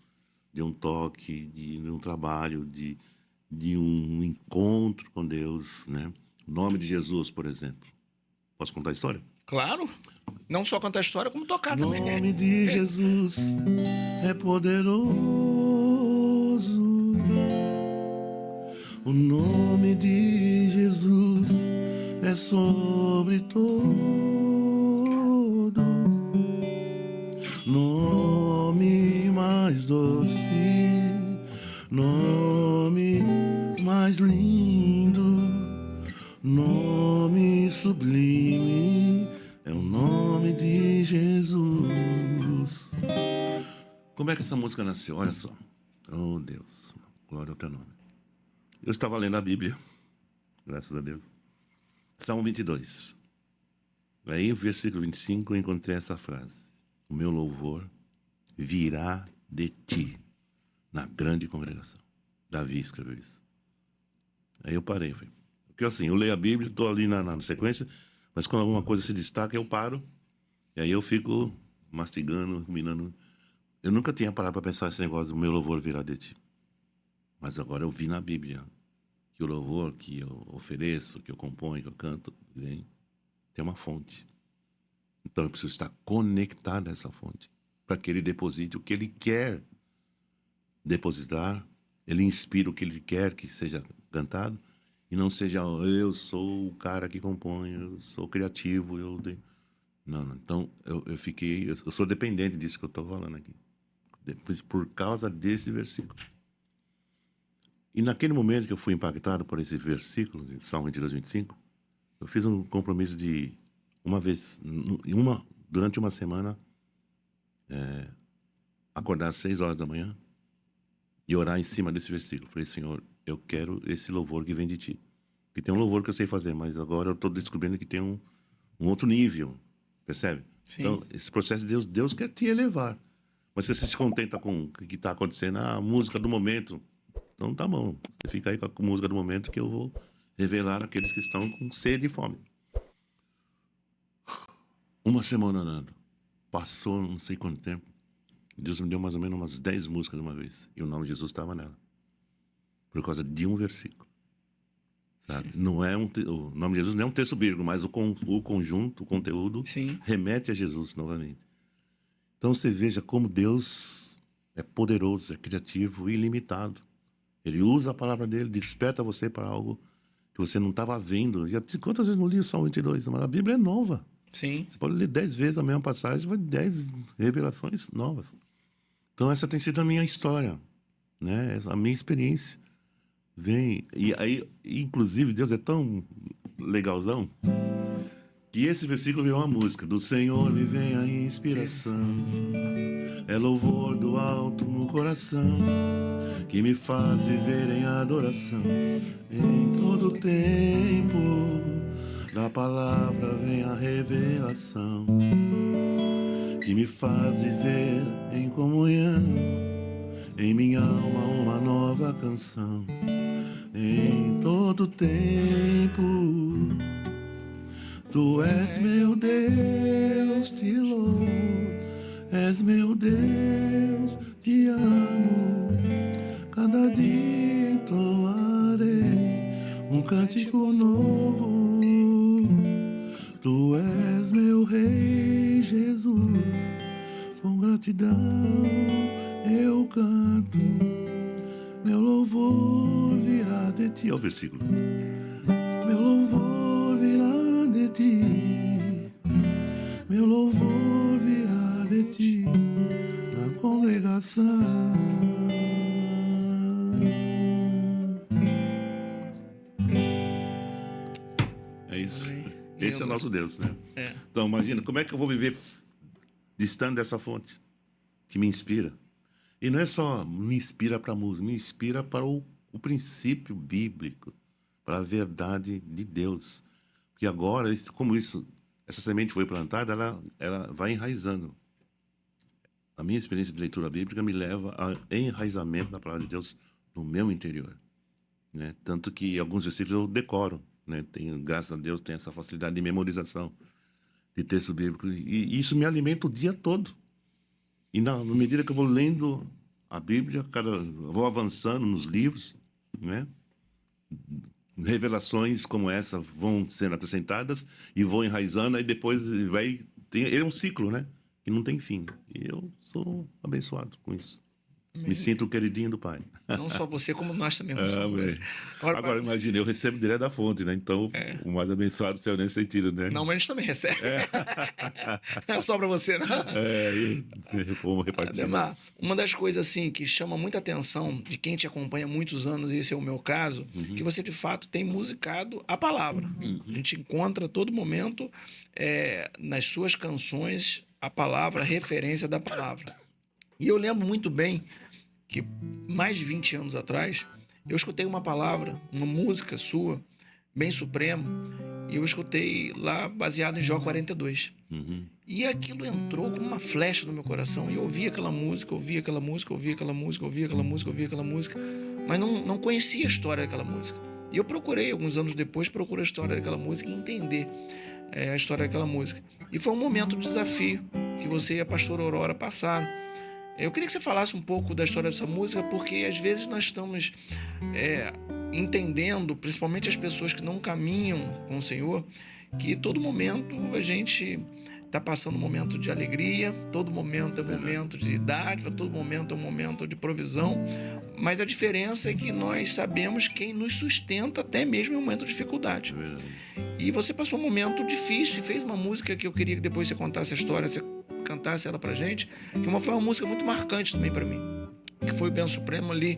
[SPEAKER 2] de um toque, de um trabalho, de um encontro com Deus, né? O nome de Jesus, por exemplo. Posso contar a história?
[SPEAKER 1] Claro. Não só contar a história, como tocar também.
[SPEAKER 2] O nome de Jesus é poderoso. O nome de Jesus é sobre todos. Nome nome mais doce, nome mais lindo, nome sublime, é o nome de Jesus. Como é que essa música nasceu? Olha só. Oh, Deus, glória ao teu nome. Eu estava lendo a Bíblia, graças a Deus. Salmo 22. Aí, no versículo 25, eu encontrei essa frase: o meu louvor virá de ti, na grande congregação. Davi escreveu isso. Aí eu parei, falei, porque assim, eu leio a Bíblia, estou ali na sequência, mas quando alguma coisa se destaca, eu paro, e aí eu fico mastigando, ruminando. Eu nunca tinha parado para pensar esse negócio do meu louvor virá de ti. Mas agora eu vi na Bíblia que o louvor que eu ofereço, que eu componho, que eu canto, vem, tem uma fonte. Então eu preciso estar conectado a essa fonte, para que ele deposite o que ele quer depositar, ele inspira o que ele quer que seja cantado, e não seja eu sou o cara que compõe, eu sou criativo, Não. Então eu sou dependente disso que eu estou falando aqui, por causa desse versículo. E naquele momento que eu fui impactado por esse versículo, de Salmo 22, 25, eu fiz um compromisso de durante uma semana, acordar às 6 horas da manhã e orar em cima desse versículo. Falei, Senhor, eu quero esse louvor que vem de ti. Porque tem um louvor que eu sei fazer, mas agora eu estou descobrindo que tem um outro nível, percebe?
[SPEAKER 1] Sim.
[SPEAKER 2] Então, esse processo de Deus quer te elevar. Mas se você se contenta com o que está acontecendo, a música do momento, então tá bom. Você fica aí com a música do momento que eu vou revelar aqueles que estão com sede e fome. Uma semana orando. Passou não sei quanto tempo. Deus me deu mais ou menos umas 10 músicas de uma vez. E o nome de Jesus estava nela. Por causa de um versículo. Sabe? Não é o nome de Jesus não é um texto bíblico, mas o conjunto, o conteúdo,
[SPEAKER 1] Sim.
[SPEAKER 2] remete a Jesus novamente. Então você veja como Deus é poderoso, é criativo e ilimitado. Ele usa a palavra dele, desperta você para algo que você não estava vendo. Quantas vezes não li o Salmo 22? Mas a Bíblia é nova.
[SPEAKER 1] Sim.
[SPEAKER 2] Você pode ler 10 vezes a mesma passagem, vai 10 revelações novas. Então essa tem sido a minha história, né? A minha experiência. E aí, inclusive, Deus é tão legalzão que esse versículo virou uma música. Do Senhor me vem a inspiração, é louvor do alto no coração, que me faz viver em adoração. Em todo tempo da palavra vem a revelação, que me faz viver em comunhão, em minha alma uma nova canção. Em todo tempo tu és meu Deus, te louvo, és meu Deus, te amo. Cada dia entoarei um cântico novo. Tu és meu Rei Jesus, com gratidão eu canto. Meu louvor virá de ti. Olha o versículo. Meu louvor virá de ti. Meu louvor virá de ti na congregação. É isso. Esse é o nosso Deus, né?
[SPEAKER 1] É.
[SPEAKER 2] Então, imagina, como é que eu vou viver distante dessa fonte que me inspira? E não é só me inspira para a música, me inspira para o princípio bíblico, para a verdade de Deus. Porque agora, como essa semente foi plantada, ela vai enraizando. A minha experiência de leitura bíblica me leva a enraizamento da palavra de Deus no meu interior, né? Tanto que alguns versículos eu decoro, né? Graças a Deus, tenho essa facilidade de memorização de texto bíblico. E isso me alimenta o dia todo. E na medida que eu vou lendo a Bíblia, eu vou avançando nos livros, né? Revelações como essa vão sendo acrescentadas e vão enraizando, aí depois é um ciclo, né? Que não tem fim. E eu sou abençoado com isso. Me sinto o queridinho do Pai.
[SPEAKER 1] Não só você, como nós também somos.
[SPEAKER 2] Amém. Agora, imagine, eu recebo direto da fonte, né? Então, o mais abençoado saiu nesse sentido, né?
[SPEAKER 1] Não, mas a gente também recebe. Não é só para você, não.
[SPEAKER 2] Vamos repartir.
[SPEAKER 1] Ademar, uma das coisas assim que chama muita atenção de quem te acompanha há muitos anos, e esse é o meu caso, que você de fato tem musicado a palavra. A gente encontra a todo momento nas suas canções a palavra, a referência da palavra. E eu lembro muito bem que mais de 20 anos atrás eu escutei uma palavra, uma música sua, bem supremo, e eu escutei lá baseado em Jó 42. E aquilo entrou como uma flecha no meu coração. E eu ouvia aquela música, ouvia aquela música, ouvia aquela música, ouvia aquela música, ouvia aquela música, mas não conhecia a história daquela música. E eu procurei, alguns anos depois, a história daquela música e entender a história daquela música. E foi um momento de desafio que você e a pastora Aurora passaram. Eu queria que você falasse um pouco da história dessa música, porque às vezes nós estamos entendendo, principalmente as pessoas que não caminham com o Senhor, que todo momento a gente está passando um momento de alegria, todo momento é um momento de dádiva, todo momento é um momento de provisão, mas a diferença é que nós sabemos quem nos sustenta até mesmo em um momento de dificuldade. E você passou um momento difícil e fez uma música que eu queria que depois você contasse a história, você cantasse ela pra gente, que foi uma música muito marcante também para mim, que foi o Bem Supremo ali,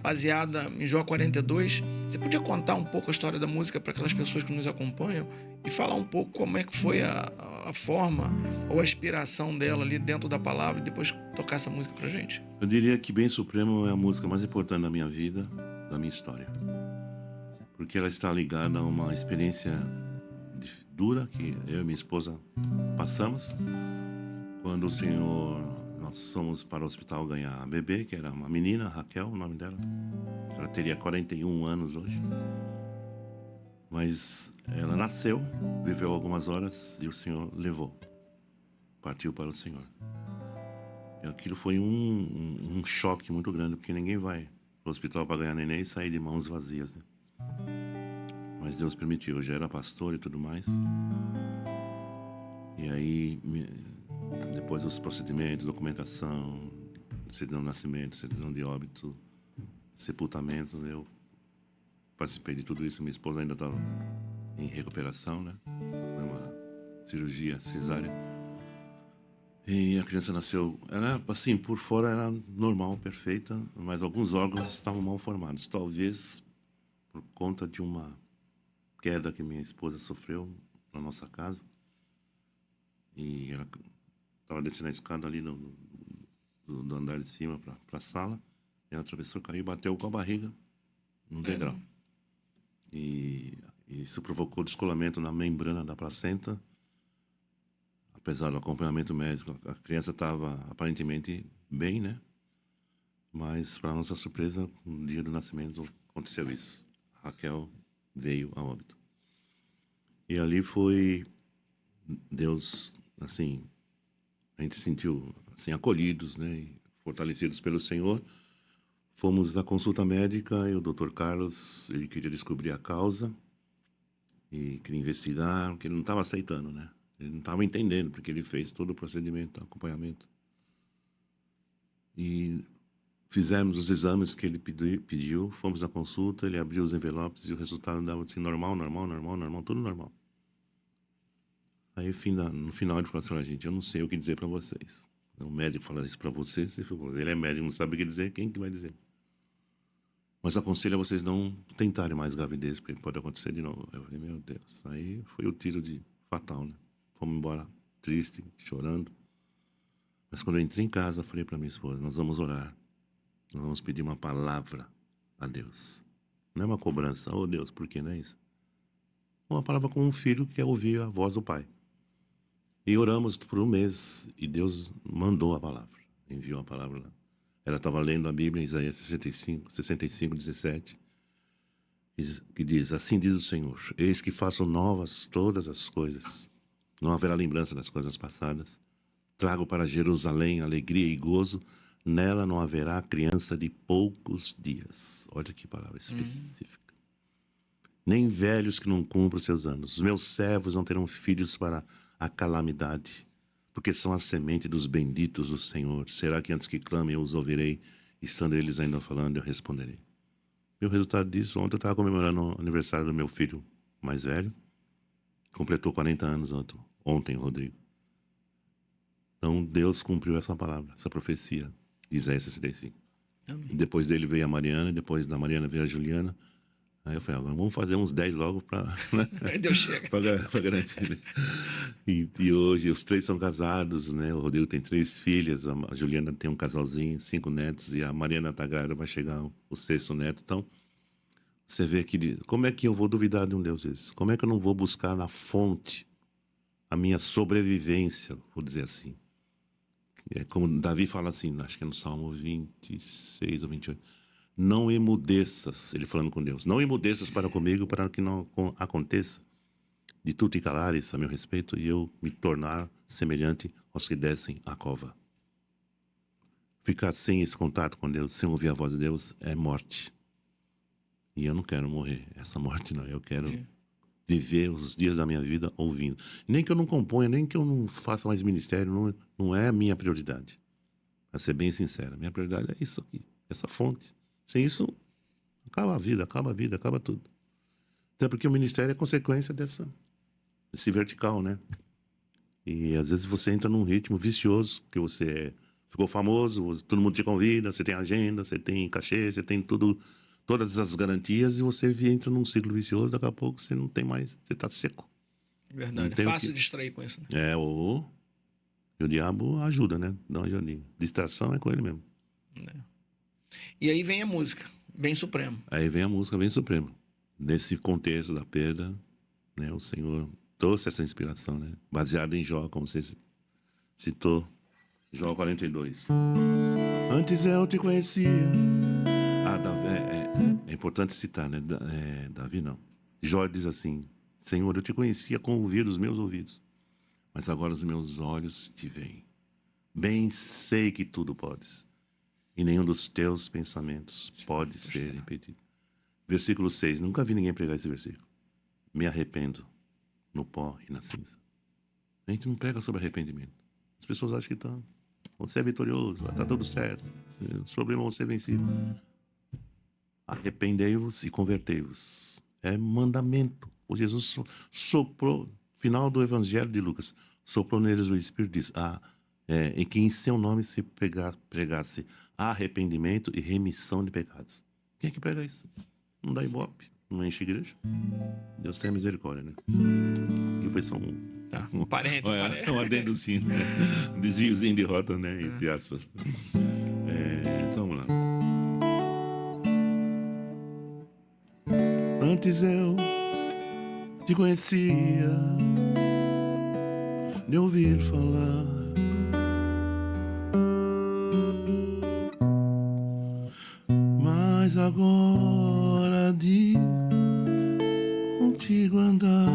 [SPEAKER 1] baseada em Jó 42. Você podia contar um pouco a história da música para aquelas pessoas que nos acompanham e falar um pouco como é que foi a forma ou a inspiração dela ali dentro da palavra e depois tocar essa música pra gente?
[SPEAKER 2] Eu diria que Bem Supremo é a música mais importante da minha vida, da minha história. Porque ela está ligada a uma experiência dura que eu e minha esposa passamos. Quando o Senhor, nós fomos para o hospital ganhar a bebê, que era uma menina, Raquel, o nome dela. Ela teria 41 anos hoje. Mas ela nasceu, viveu algumas horas e o Senhor levou. Partiu para o Senhor. E aquilo foi um choque muito grande, porque ninguém vai para o hospital para ganhar neném e sair de mãos vazias, né? Mas Deus permitiu, eu já era pastor e tudo mais. E aí, depois dos procedimentos, documentação, certidão de nascimento, certidão de óbito, sepultamento, eu participei de tudo isso. Minha esposa ainda estava em recuperação, né? Foi uma cirurgia cesárea. E a criança nasceu, era assim, por fora era normal, perfeita, mas alguns órgãos estavam mal formados. Talvez por conta de uma queda que minha esposa sofreu na nossa casa. E ela estava descendo a escada ali do andar de cima para a sala. Ela atravessou, caiu e bateu com a barriga no degrau. E isso provocou descolamento na membrana da placenta. Apesar do acompanhamento médico, a criança estava aparentemente bem, né? Mas, para nossa surpresa, no dia do nascimento aconteceu isso. A Raquel veio a óbito. E ali foi Deus, assim, a gente se sentiu assim, acolhidos, né? E fortalecidos pelo Senhor. Fomos à consulta médica e o Dr. Carlos, ele queria descobrir a causa e queria investigar, porque ele não estava aceitando, né? Ele não estava entendendo, porque ele fez todo o procedimento, acompanhamento. E fizemos os exames que ele pediu, fomos à consulta, ele abriu os envelopes e o resultado dava assim, normal, tudo normal. Aí no final ele falou assim, olha gente, eu não sei o que dizer para vocês. O médico fala isso para vocês, ele é médico, não sabe o que dizer, quem que vai dizer? Mas aconselho a vocês não tentarem mais gravidez, porque pode acontecer de novo. Eu falei, meu Deus, aí foi o tiro de fatal, né? Fomos embora triste, chorando. Mas quando eu entrei em casa, eu falei para minha esposa, nós vamos orar. Nós vamos pedir uma palavra a Deus. Não é uma cobrança, oh Deus, por que não é isso? Uma palavra com um filho que quer ouvir a voz do pai. E oramos por um mês e Deus mandou a palavra, enviou a palavra lá. Ela estava lendo a Bíblia, Isaías 65, 17, que diz, assim diz o Senhor, eis que faço novas todas as coisas, não haverá lembrança das coisas passadas. Trago para Jerusalém alegria e gozo, nela não haverá criança de poucos dias. Olha que palavra específica. Nem velhos que não cumprem seus anos. Os meus servos não terão filhos para a calamidade, porque são a semente dos benditos do Senhor. Será que antes que clamem eu os ouvirei Estando eles ainda falando, eu responderei. E o resultado disso, ontem eu estava comemorando o aniversário do meu filho mais velho. Completou 40 anos ontem, Rodrigo. Então, Deus cumpriu essa palavra, essa profecia de Isaías 65.
[SPEAKER 1] Amém.
[SPEAKER 2] Depois dele veio a Mariana, depois da Mariana veio a Juliana. Aí eu falei, vamos fazer uns 10 logo para
[SPEAKER 1] Deus chega.
[SPEAKER 2] Pra garantir. Né? E hoje os 3 são casados, né? O Rodrigo tem 3 filhas, a Juliana tem um casalzinho, 5 netos, e a Mariana tá grávida, vai chegar o 6º neto. Então, você vê que como é que eu vou duvidar de um Deus desse? Como é que eu não vou buscar na fonte a minha sobrevivência, vou dizer assim? É como Davi fala assim, acho que é no Salmo 26 ou 28. Não emudeças, ele falando com Deus, não emudeças para comigo, para que não aconteça de tu te calares a meu respeito e eu me tornar semelhante aos que descem a cova. Ficar sem esse contato com Deus, sem ouvir a voz de Deus, é morte. E eu não quero morrer essa morte, não. Eu quero viver os dias da minha vida ouvindo. Nem que eu não componha, nem que eu não faça mais ministério, não é a minha prioridade. Para ser bem sincero, a minha prioridade é isso aqui, essa fonte. Sem isso, acaba a vida, acaba tudo. Até porque o ministério é consequência desse vertical, né? E às vezes você entra num ritmo vicioso, que você ficou famoso, todo mundo te convida, você tem agenda, você tem cachê, você tem tudo, todas as garantias, e você entra num ciclo vicioso, daqui a pouco você não tem mais, você tá seco.
[SPEAKER 1] Verdade, é fácil distrair com isso, né?
[SPEAKER 2] E o diabo ajuda, né? Dá uma ajudinha. Distração é com ele mesmo.
[SPEAKER 1] E aí vem a música, Bem Supremo.
[SPEAKER 2] Aí vem a música Bem Supremo. Nesse contexto da perda, né, o Senhor trouxe essa inspiração, né? Baseado em Jó, como você citou, Jó 42. Antes eu te conhecia. É importante citar, né? Davi não. Jó diz assim, Senhor, eu te conhecia com ouvir os meus ouvidos, mas agora os meus olhos te veem. Bem sei que tudo podes, e nenhum dos teus pensamentos pode ser impedido. Versículo 6, nunca vi ninguém pregar esse versículo. Me arrependo no pó e na cinza. A gente não prega sobre arrependimento. As pessoas acham que estão. Você é vitorioso, está tudo certo. Os problemas vão ser vencidos. Arrependei-vos e convertei-vos. É mandamento. O Jesus soprou, final do Evangelho de Lucas, soprou neles o Espírito e disse, e que em seu nome se pregasse arrependimento e remissão de pecados. Quem é que prega isso? Não dá ibope, não enche igreja. Deus tenha misericórdia, né? E foi só
[SPEAKER 1] um parente.
[SPEAKER 2] Um adendozinho, né? Um desviozinho de rota, né? Entre aspas. Então vamos lá. Antes eu te conhecia de ouvir falar, mas agora de contigo andar,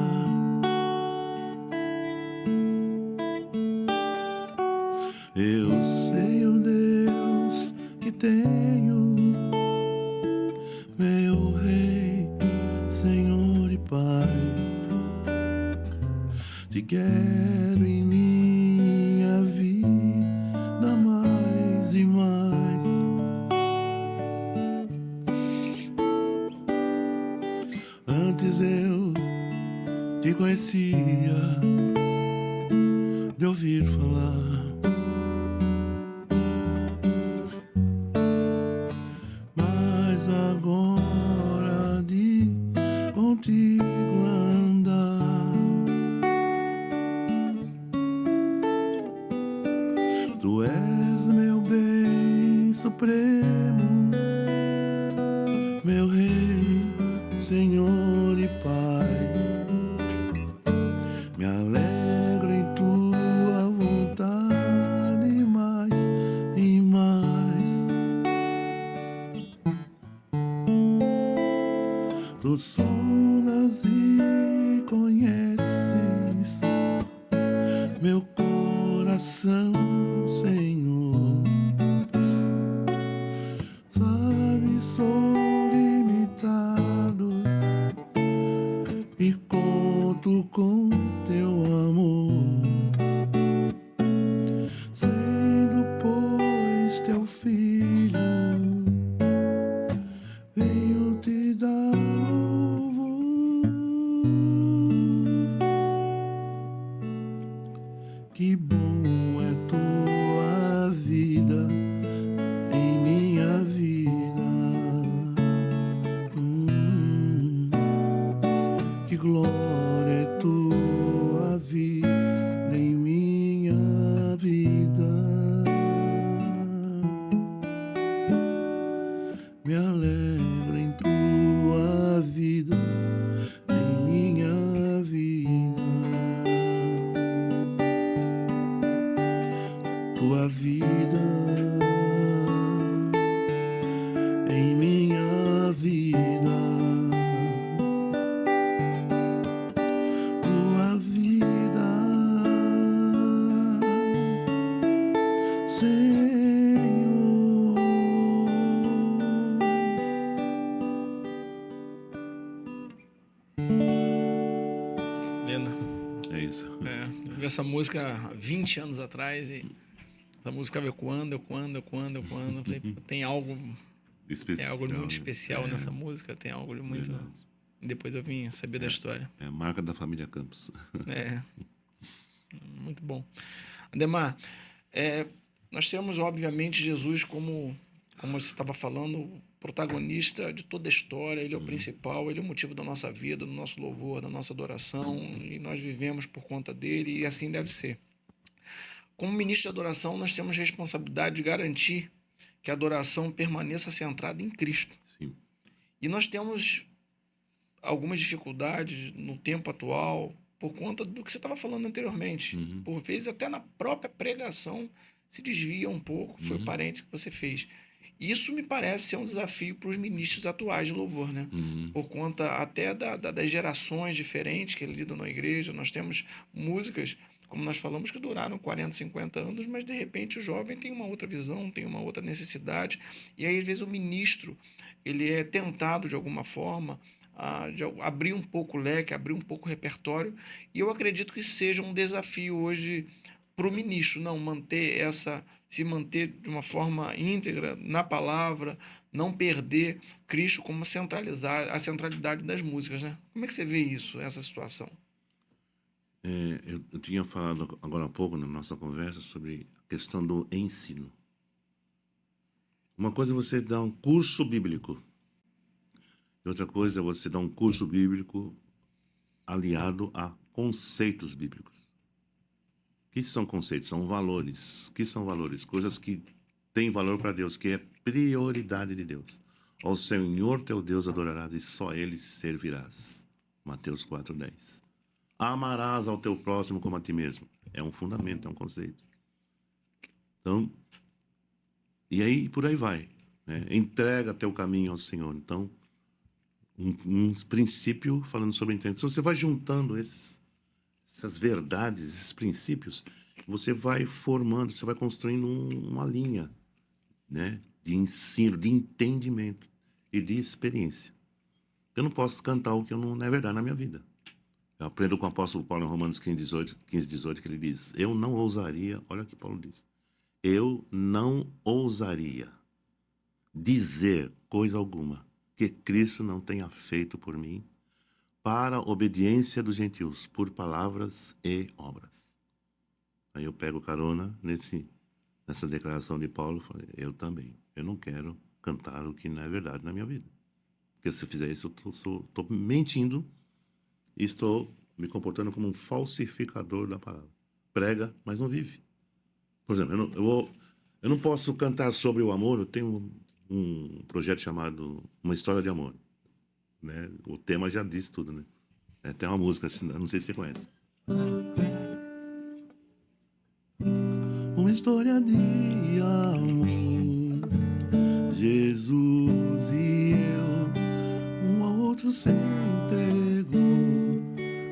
[SPEAKER 2] eu sei o Deus que tenho, meu Rei, Senhor e Pai. Te quero em minha vida mais e mais. Antes eu te conhecia de ouvir falar, mas agora de contigo andar. Tu és meu bem supremo, meu Rei, Senhor e Pai. Me alegro em tua vontade mais e mais. Tu sondas e conheces meu coração, Senhor. Sabe, sou limitado e conto com teu amor. Sendo, pois, teu filho, venho te dar louvor. Que bom é tua vida em minha vida. Que glória é tua vida em minha vida. Me alegro em tua vida em minha vida. Tua vida em minha vida. Tua vida, Senhor.
[SPEAKER 1] Linda.
[SPEAKER 2] É isso.
[SPEAKER 1] Eu vi essa música há 20 anos atrás e essa música veio ecoando. Eu falei, pô, tem algo muito especial nessa música, tem algo de muito...
[SPEAKER 2] Verdade.
[SPEAKER 1] Depois eu vim saber da história.
[SPEAKER 2] É a marca da família Campos.
[SPEAKER 1] É, muito bom. Ademar, nós temos, obviamente, Jesus como você estava falando, o protagonista de toda a história. Ele é o principal, ele é o motivo da nossa vida, do nosso louvor, da nossa adoração, e nós vivemos por conta dele, e assim deve ser. Como ministro de adoração, nós temos responsabilidade de garantir que a adoração permaneça centrada em Cristo.
[SPEAKER 2] Sim.
[SPEAKER 1] E nós temos algumas dificuldades no tempo atual por conta do que você estava falando anteriormente. Por vezes, até na própria pregação, se desvia um pouco. Foi o parênteses que você fez. Isso me parece ser um desafio para os ministros atuais de louvor, né? Por conta até das gerações diferentes que lidam na igreja. Nós temos músicas, como nós falamos, que duraram 40, 50 anos, mas de repente o jovem tem uma outra visão, tem uma outra necessidade. E aí, às vezes, o ministro ele é tentado de alguma forma de abrir um pouco o leque, abrir um pouco o repertório, e eu acredito que seja um desafio hoje para o ministro, se manter de uma forma íntegra na palavra, não perder Cristo como a centralidade das músicas, né? Como é que você vê isso, essa situação?
[SPEAKER 2] Eu tinha falado agora há pouco na nossa conversa sobre a questão do ensino. Uma coisa é você dar um curso bíblico. E outra coisa é você dar um curso bíblico aliado a conceitos bíblicos. O que são conceitos? São valores. O que são valores? Coisas que têm valor para Deus, que é prioridade de Deus. Ao Senhor teu Deus adorarás e só Ele servirás. Mateus 4:10. Amarás ao teu próximo como a ti mesmo. É um fundamento, é um conceito. Então, e aí por aí vai. Né? Entrega teu caminho ao Senhor. Então, um princípio falando sobre entendimento. Então, você vai juntando essas verdades, esses princípios, você vai formando, você vai construindo uma linha, né, de ensino, de entendimento e de experiência. Eu não posso cantar o que não é verdade na minha vida. Eu aprendo com o apóstolo Paulo em Romanos 15:18, que ele diz, eu não ousaria, olha o que Paulo diz, eu não ousaria dizer coisa alguma que Cristo não tenha feito por mim para a obediência dos gentios, por palavras e obras. Aí eu pego carona nessa declaração de Paulo e falei, eu também. Eu não quero cantar o que não é verdade na minha vida. Porque se eu fizer isso, eu estou mentindo e estou me comportando como um falsificador da palavra. Prega, mas não vive. Por exemplo, eu não posso cantar sobre o amor. Eu tenho um projeto chamado Uma História de Amor. Né? O tema já diz tudo, né? Tem uma música, assim, não sei se você conhece. Uma história de amor, Jesus e eu, um ao outro se entregou,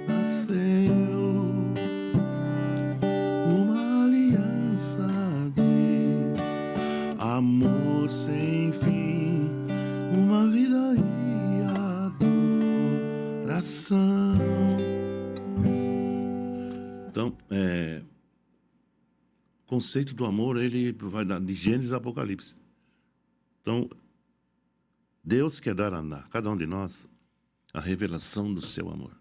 [SPEAKER 2] nasceu uma aliança de amor sem fim, uma vida e adoração. Então, o conceito do amor, ele vai dar de Gênesis a Apocalipse. Então, Deus quer dar a cada um de nós a revelação do seu amor.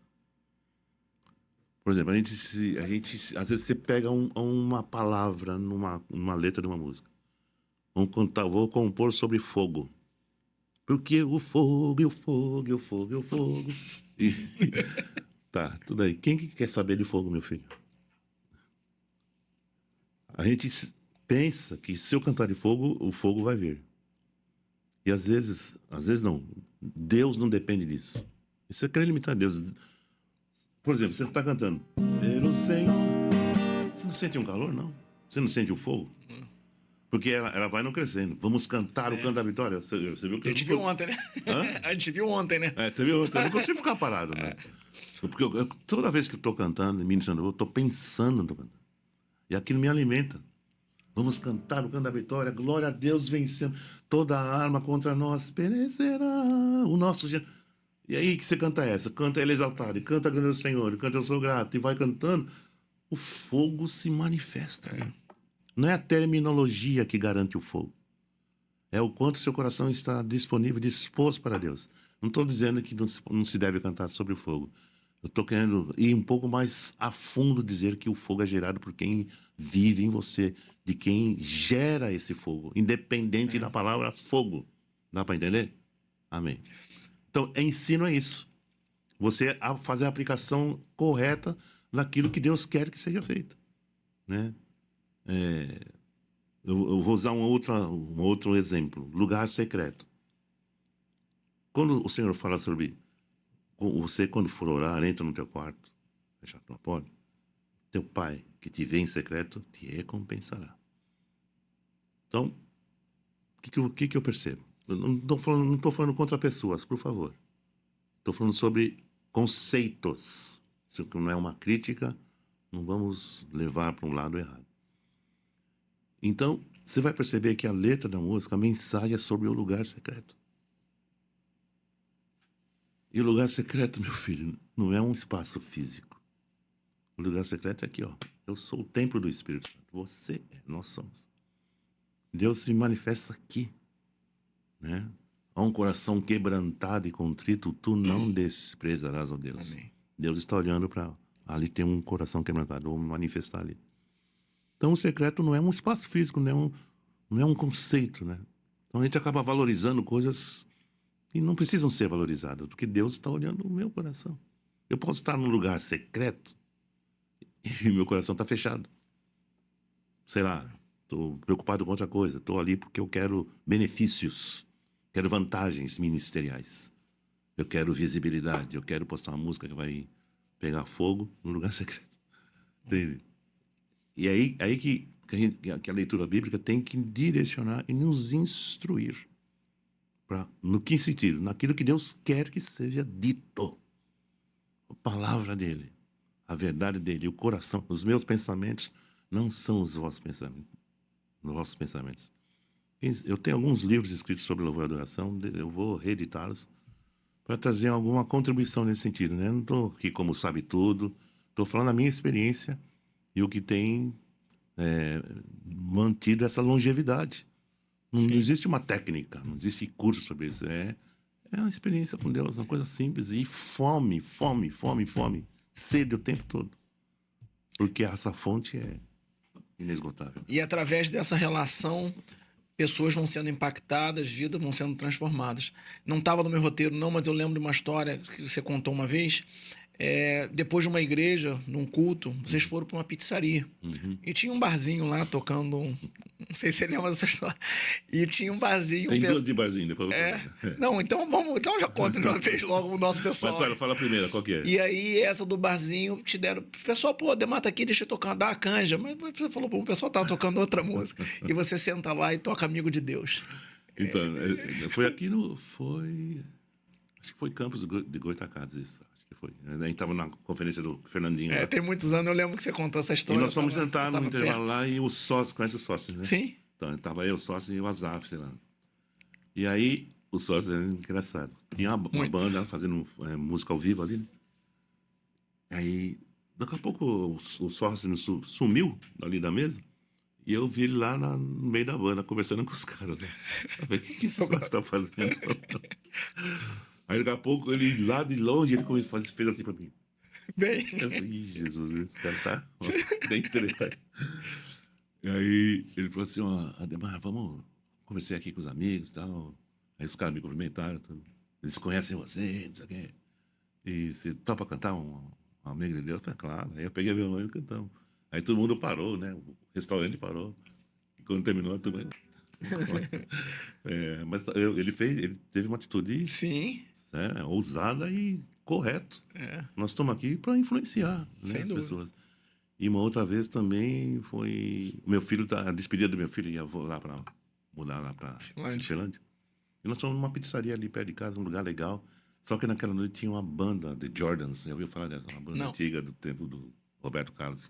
[SPEAKER 2] Por exemplo, às vezes você pega uma palavra numa letra de uma música. Vou compor sobre fogo. Porque o fogo, e o fogo, e o fogo, e o fogo. E, tá, tudo aí. Quem que quer saber de fogo, meu filho? A gente pensa que se eu cantar de fogo, o fogo vai vir. E às vezes não. Deus não depende disso. Isso é querer limitar Deus. Por exemplo, você está cantando. Pelo Senhor. Você não sente um calor, não? Você não sente o fogo? Porque ela vai não crescendo. Vamos cantar o canto da vitória. Você viu que
[SPEAKER 1] A gente viu ontem, né? A gente viu ontem, né?
[SPEAKER 2] Você viu? Eu não consigo ficar parado, né? Porque toda vez que eu estou cantando, ministrando, eu estou pensando no canto. E aquilo me alimenta. Vamos cantar o canto da vitória. Glória a Deus vencendo. Toda a arma contra nós perecerá. O nosso... E aí que você canta essa? Canta Ele Exaltado. E canta Grande Senhor. E canta Eu Sou Grato. E vai cantando. O fogo se manifesta. Né? Não é a terminologia que garante o fogo. É o quanto seu coração está disponível, disposto para Deus. Não estou dizendo que não se deve cantar sobre o fogo. Eu estou querendo ir um pouco mais a fundo, dizer que o fogo é gerado por quem vive em você, de quem gera esse fogo, independente da palavra fogo. Dá para entender? Amém. Então, ensino é isso. Você a fazer a aplicação correta naquilo que Deus quer que seja feito. Né? Eu vou usar um outro exemplo. Lugar secreto. Quando o Senhor fala sobre você, quando for orar, entra no teu quarto, fecha a tua porta, teu pai, que te vê em secreto, te recompensará. Então, o que eu percebo? Eu não estou falando contra pessoas, por favor. Estou falando sobre conceitos. Isso não é uma crítica, não vamos levar para um lado errado. Então, você vai perceber que a letra da música, a mensagem é sobre o lugar secreto. E o lugar secreto, meu filho, não é um espaço físico. O lugar secreto é aqui, ó. Eu sou o templo do Espírito Santo. Você é, nós somos. Deus se manifesta aqui, né? A um coração quebrantado e contrito, tu não desprezarás, ó Deus.
[SPEAKER 1] Amém.
[SPEAKER 2] Deus está olhando para ali, tem um coração quebrantado, vou me manifestar ali. Então o secreto não é um espaço físico, não é um conceito, né? Então a gente acaba valorizando coisas que não precisam ser valorizadas, porque Deus está olhando o meu coração. Eu posso estar num lugar secreto e meu coração está fechado. Sei lá, estou preocupado com outra coisa. Estou ali porque eu quero benefícios, quero vantagens ministeriais. Eu quero visibilidade, eu quero postar uma música que vai pegar fogo no lugar secreto. Entende? E aí que a leitura bíblica tem que direcionar e nos instruir. No que sentido? Naquilo que Deus quer que seja dito. A palavra dele, a verdade dele, o coração. Os meus pensamentos não são os vossos pensamentos. Eu tenho alguns livros escritos sobre louvor e adoração, eu vou reeditá-los para trazer alguma contribuição nesse sentido. Né? Não estou aqui como sabe tudo, estou falando a minha experiência e o que tem mantido essa longevidade. Não existe uma técnica, não existe curso sobre isso. É uma experiência com Deus, uma coisa simples. E fome. Sede o tempo todo. Porque essa fonte é inesgotável.
[SPEAKER 1] E através dessa relação, pessoas vão sendo impactadas, vidas vão sendo transformadas. Não estava no meu roteiro, não, mas eu lembro de uma história que você contou uma vez. Depois de uma igreja, num culto, vocês foram para uma pizzaria.
[SPEAKER 2] Uhum.
[SPEAKER 1] E tinha um barzinho lá tocando. Não sei se você lembra dessa história. E tinha um barzinho.
[SPEAKER 2] Tem duas de barzinho, depois eu vou
[SPEAKER 1] Não, então vamos. Então já conta de uma vez logo o nosso pessoal.
[SPEAKER 2] Mas fala a primeira, qual que é?
[SPEAKER 1] E aí, essa do barzinho, te deram. O pessoal, pô, demata aqui, deixa eu tocar, dá a canja. Mas você falou, pô, o pessoal tava tocando outra música. E você senta lá e toca Amigo de Deus.
[SPEAKER 2] Então, foi aqui no. Acho que foi Campos de Goitacazes, isso. Acho que foi. A gente estava na conferência do Fernandinho. Lá.
[SPEAKER 1] Tem muitos anos, eu lembro que você contou essa história.
[SPEAKER 2] E nós fomos sentar no intervalo lá e os sócios, conhece os sócios, né?
[SPEAKER 1] Sim.
[SPEAKER 2] Então, estava eu, o sócio e o Azaf, sei lá. E aí, o sócio era engraçado. Tinha uma banda fazendo música ao vivo ali, né? Aí, daqui a pouco, o sócio sumiu ali da mesa E eu vi ele lá no meio da banda, conversando com os caras, né? Eu falei, o que esse cara está fazendo? Aí daqui a pouco, ele lá de longe, ele fez assim pra mim.
[SPEAKER 1] Bem,
[SPEAKER 2] Eu falei, Ih, Jesus, esse cara tá bem treta. E aí ele falou assim, ó, Ademar, vamos conversar aqui com os amigos e tal. Aí os caras me cumprimentaram, tudo. Eles conhecem você, não sei o quê. E você topa cantar uma amiga de Deus? Eu falei, claro. Aí eu peguei a violão e cantamos. Aí todo mundo parou, né? O restaurante parou. E quando terminou, a turma... mas ele teve uma atitude
[SPEAKER 1] sim,
[SPEAKER 2] ousada e correta. Nós estamos aqui para influenciar, né,
[SPEAKER 1] sem
[SPEAKER 2] as
[SPEAKER 1] dúvida.
[SPEAKER 2] pessoas. E uma outra vez também foi o meu filho, a despedida do meu filho, ia lá para mudar lá para
[SPEAKER 1] Finlândia.
[SPEAKER 2] Finlândia. E nós fomos numa pizzaria ali perto de casa, um lugar legal. Só que naquela noite tinha uma banda de Jordans, já ouviu falar dessa? Uma banda
[SPEAKER 1] Não.
[SPEAKER 2] antiga do tempo do Roberto Carlos.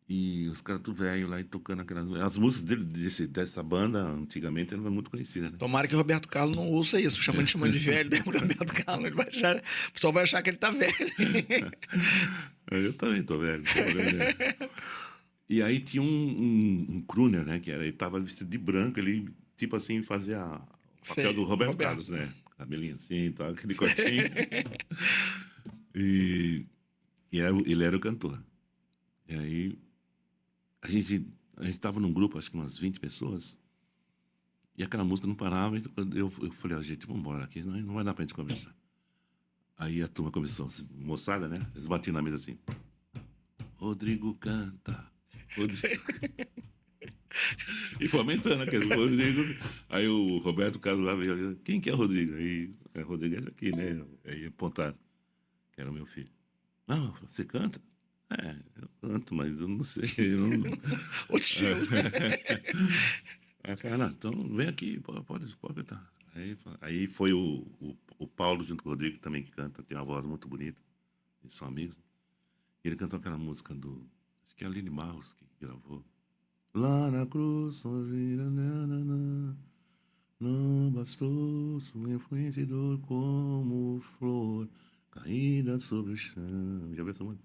[SPEAKER 2] E os caras tudo velho lá e tocando aquelas... As músicas dessa banda, antigamente, eram muito conhecidas, né?
[SPEAKER 1] Tomara que o Roberto Carlos não ouça isso, chamando de velho, né? O Roberto Carlos, ele vai achar, o pessoal vai achar que ele tá velho.
[SPEAKER 2] Eu também tô velho. E aí tinha um crooner, né? Ele tava vestido de branco, ele, tipo assim, fazia o papel
[SPEAKER 1] Sei,
[SPEAKER 2] do Roberto
[SPEAKER 1] Roberto.
[SPEAKER 2] Carlos, né? Cabelinho assim, tal, aquele cortinho. e ele era o cantor. E aí a gente tava num grupo, acho que umas 20 pessoas, e aquela música não parava. Eu falei, gente, vamos embora aqui, não vai dar pra gente conversar. Aí a turma começou, moçada, né? Eles batiam na mesa assim. Rodrigo canta. Rodrigo. E foi aumentando aquele Rodrigo. Aí o Roberto Carlos lá veio ali, quem que é o Rodrigo? Aí, Rodrigo é esse aqui, né? Aí apontaram, que era o meu filho. Não, você canta? Eu canto, mas eu não sei.
[SPEAKER 1] O tio.
[SPEAKER 2] Aí cara, não, então vem aqui, pode cantar. Aí foi o Paulo junto com o Rodrigo, também que canta, tem uma voz muito bonita. Eles são amigos. E ele cantou aquela música acho que é a Aline Barros que gravou. Lá na cruz, não bastou sua influenciador como flor caída sobre o chão. Já viu essa música?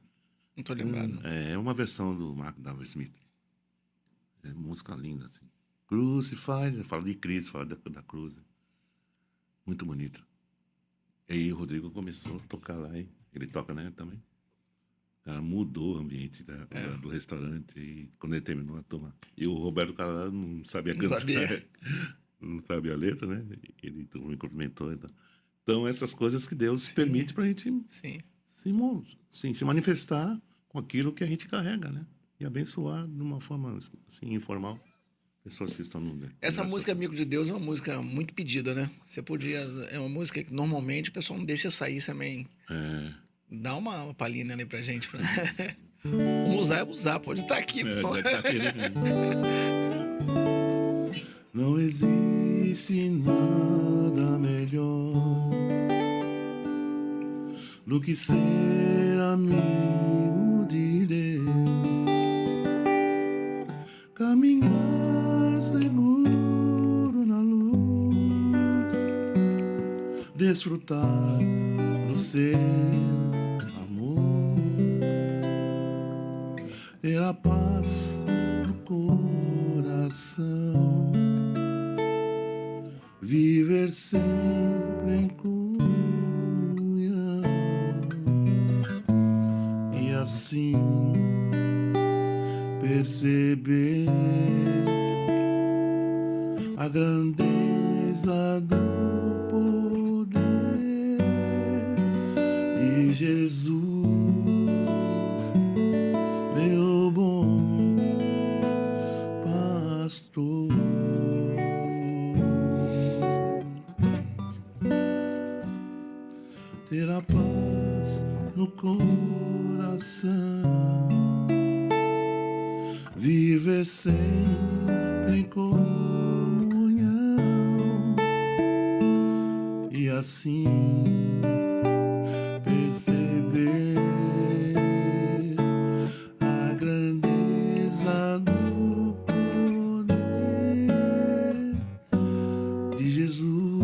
[SPEAKER 1] Não tô lembrado.
[SPEAKER 2] É uma versão do Mark W. Smith. É música linda, assim. Crucified, fala de Cristo, fala da cruz. Muito bonita. E aí o Rodrigo começou a tocar lá, hein? Ele toca, né, também. O cara mudou o ambiente do restaurante. E quando ele terminou a turma. E o Roberto Carlos não sabia
[SPEAKER 1] Não
[SPEAKER 2] cantar.
[SPEAKER 1] sabia.
[SPEAKER 2] Não sabia a letra, né? Ele me cumprimentou. Então, essas coisas que Deus
[SPEAKER 1] Sim.
[SPEAKER 2] permite pra gente
[SPEAKER 1] Sim.
[SPEAKER 2] se manifestar com aquilo que a gente carrega, né? E abençoar de uma forma assim, informal. Pessoas que estão no.
[SPEAKER 1] Essa música Amigo de Deus é uma música muito pedida, né? Você podia. É uma música que normalmente o pessoal não deixa sair também. Dá uma palhinha ali pra gente. Vamos usar, pode estar aqui, pô.
[SPEAKER 2] Já tá aqui, né? Não existe nada melhor do que ser amigo de Deus, caminhar seguro na luz, desfrutar do seu amor, ter a paz no coração, viver sempre em comunhão e assim perceber a grandeza do poder de Jesus, meu bom pastor. Ter a paz no coração, viver sempre em comunhão e assim perceber a grandeza do poder de Jesus,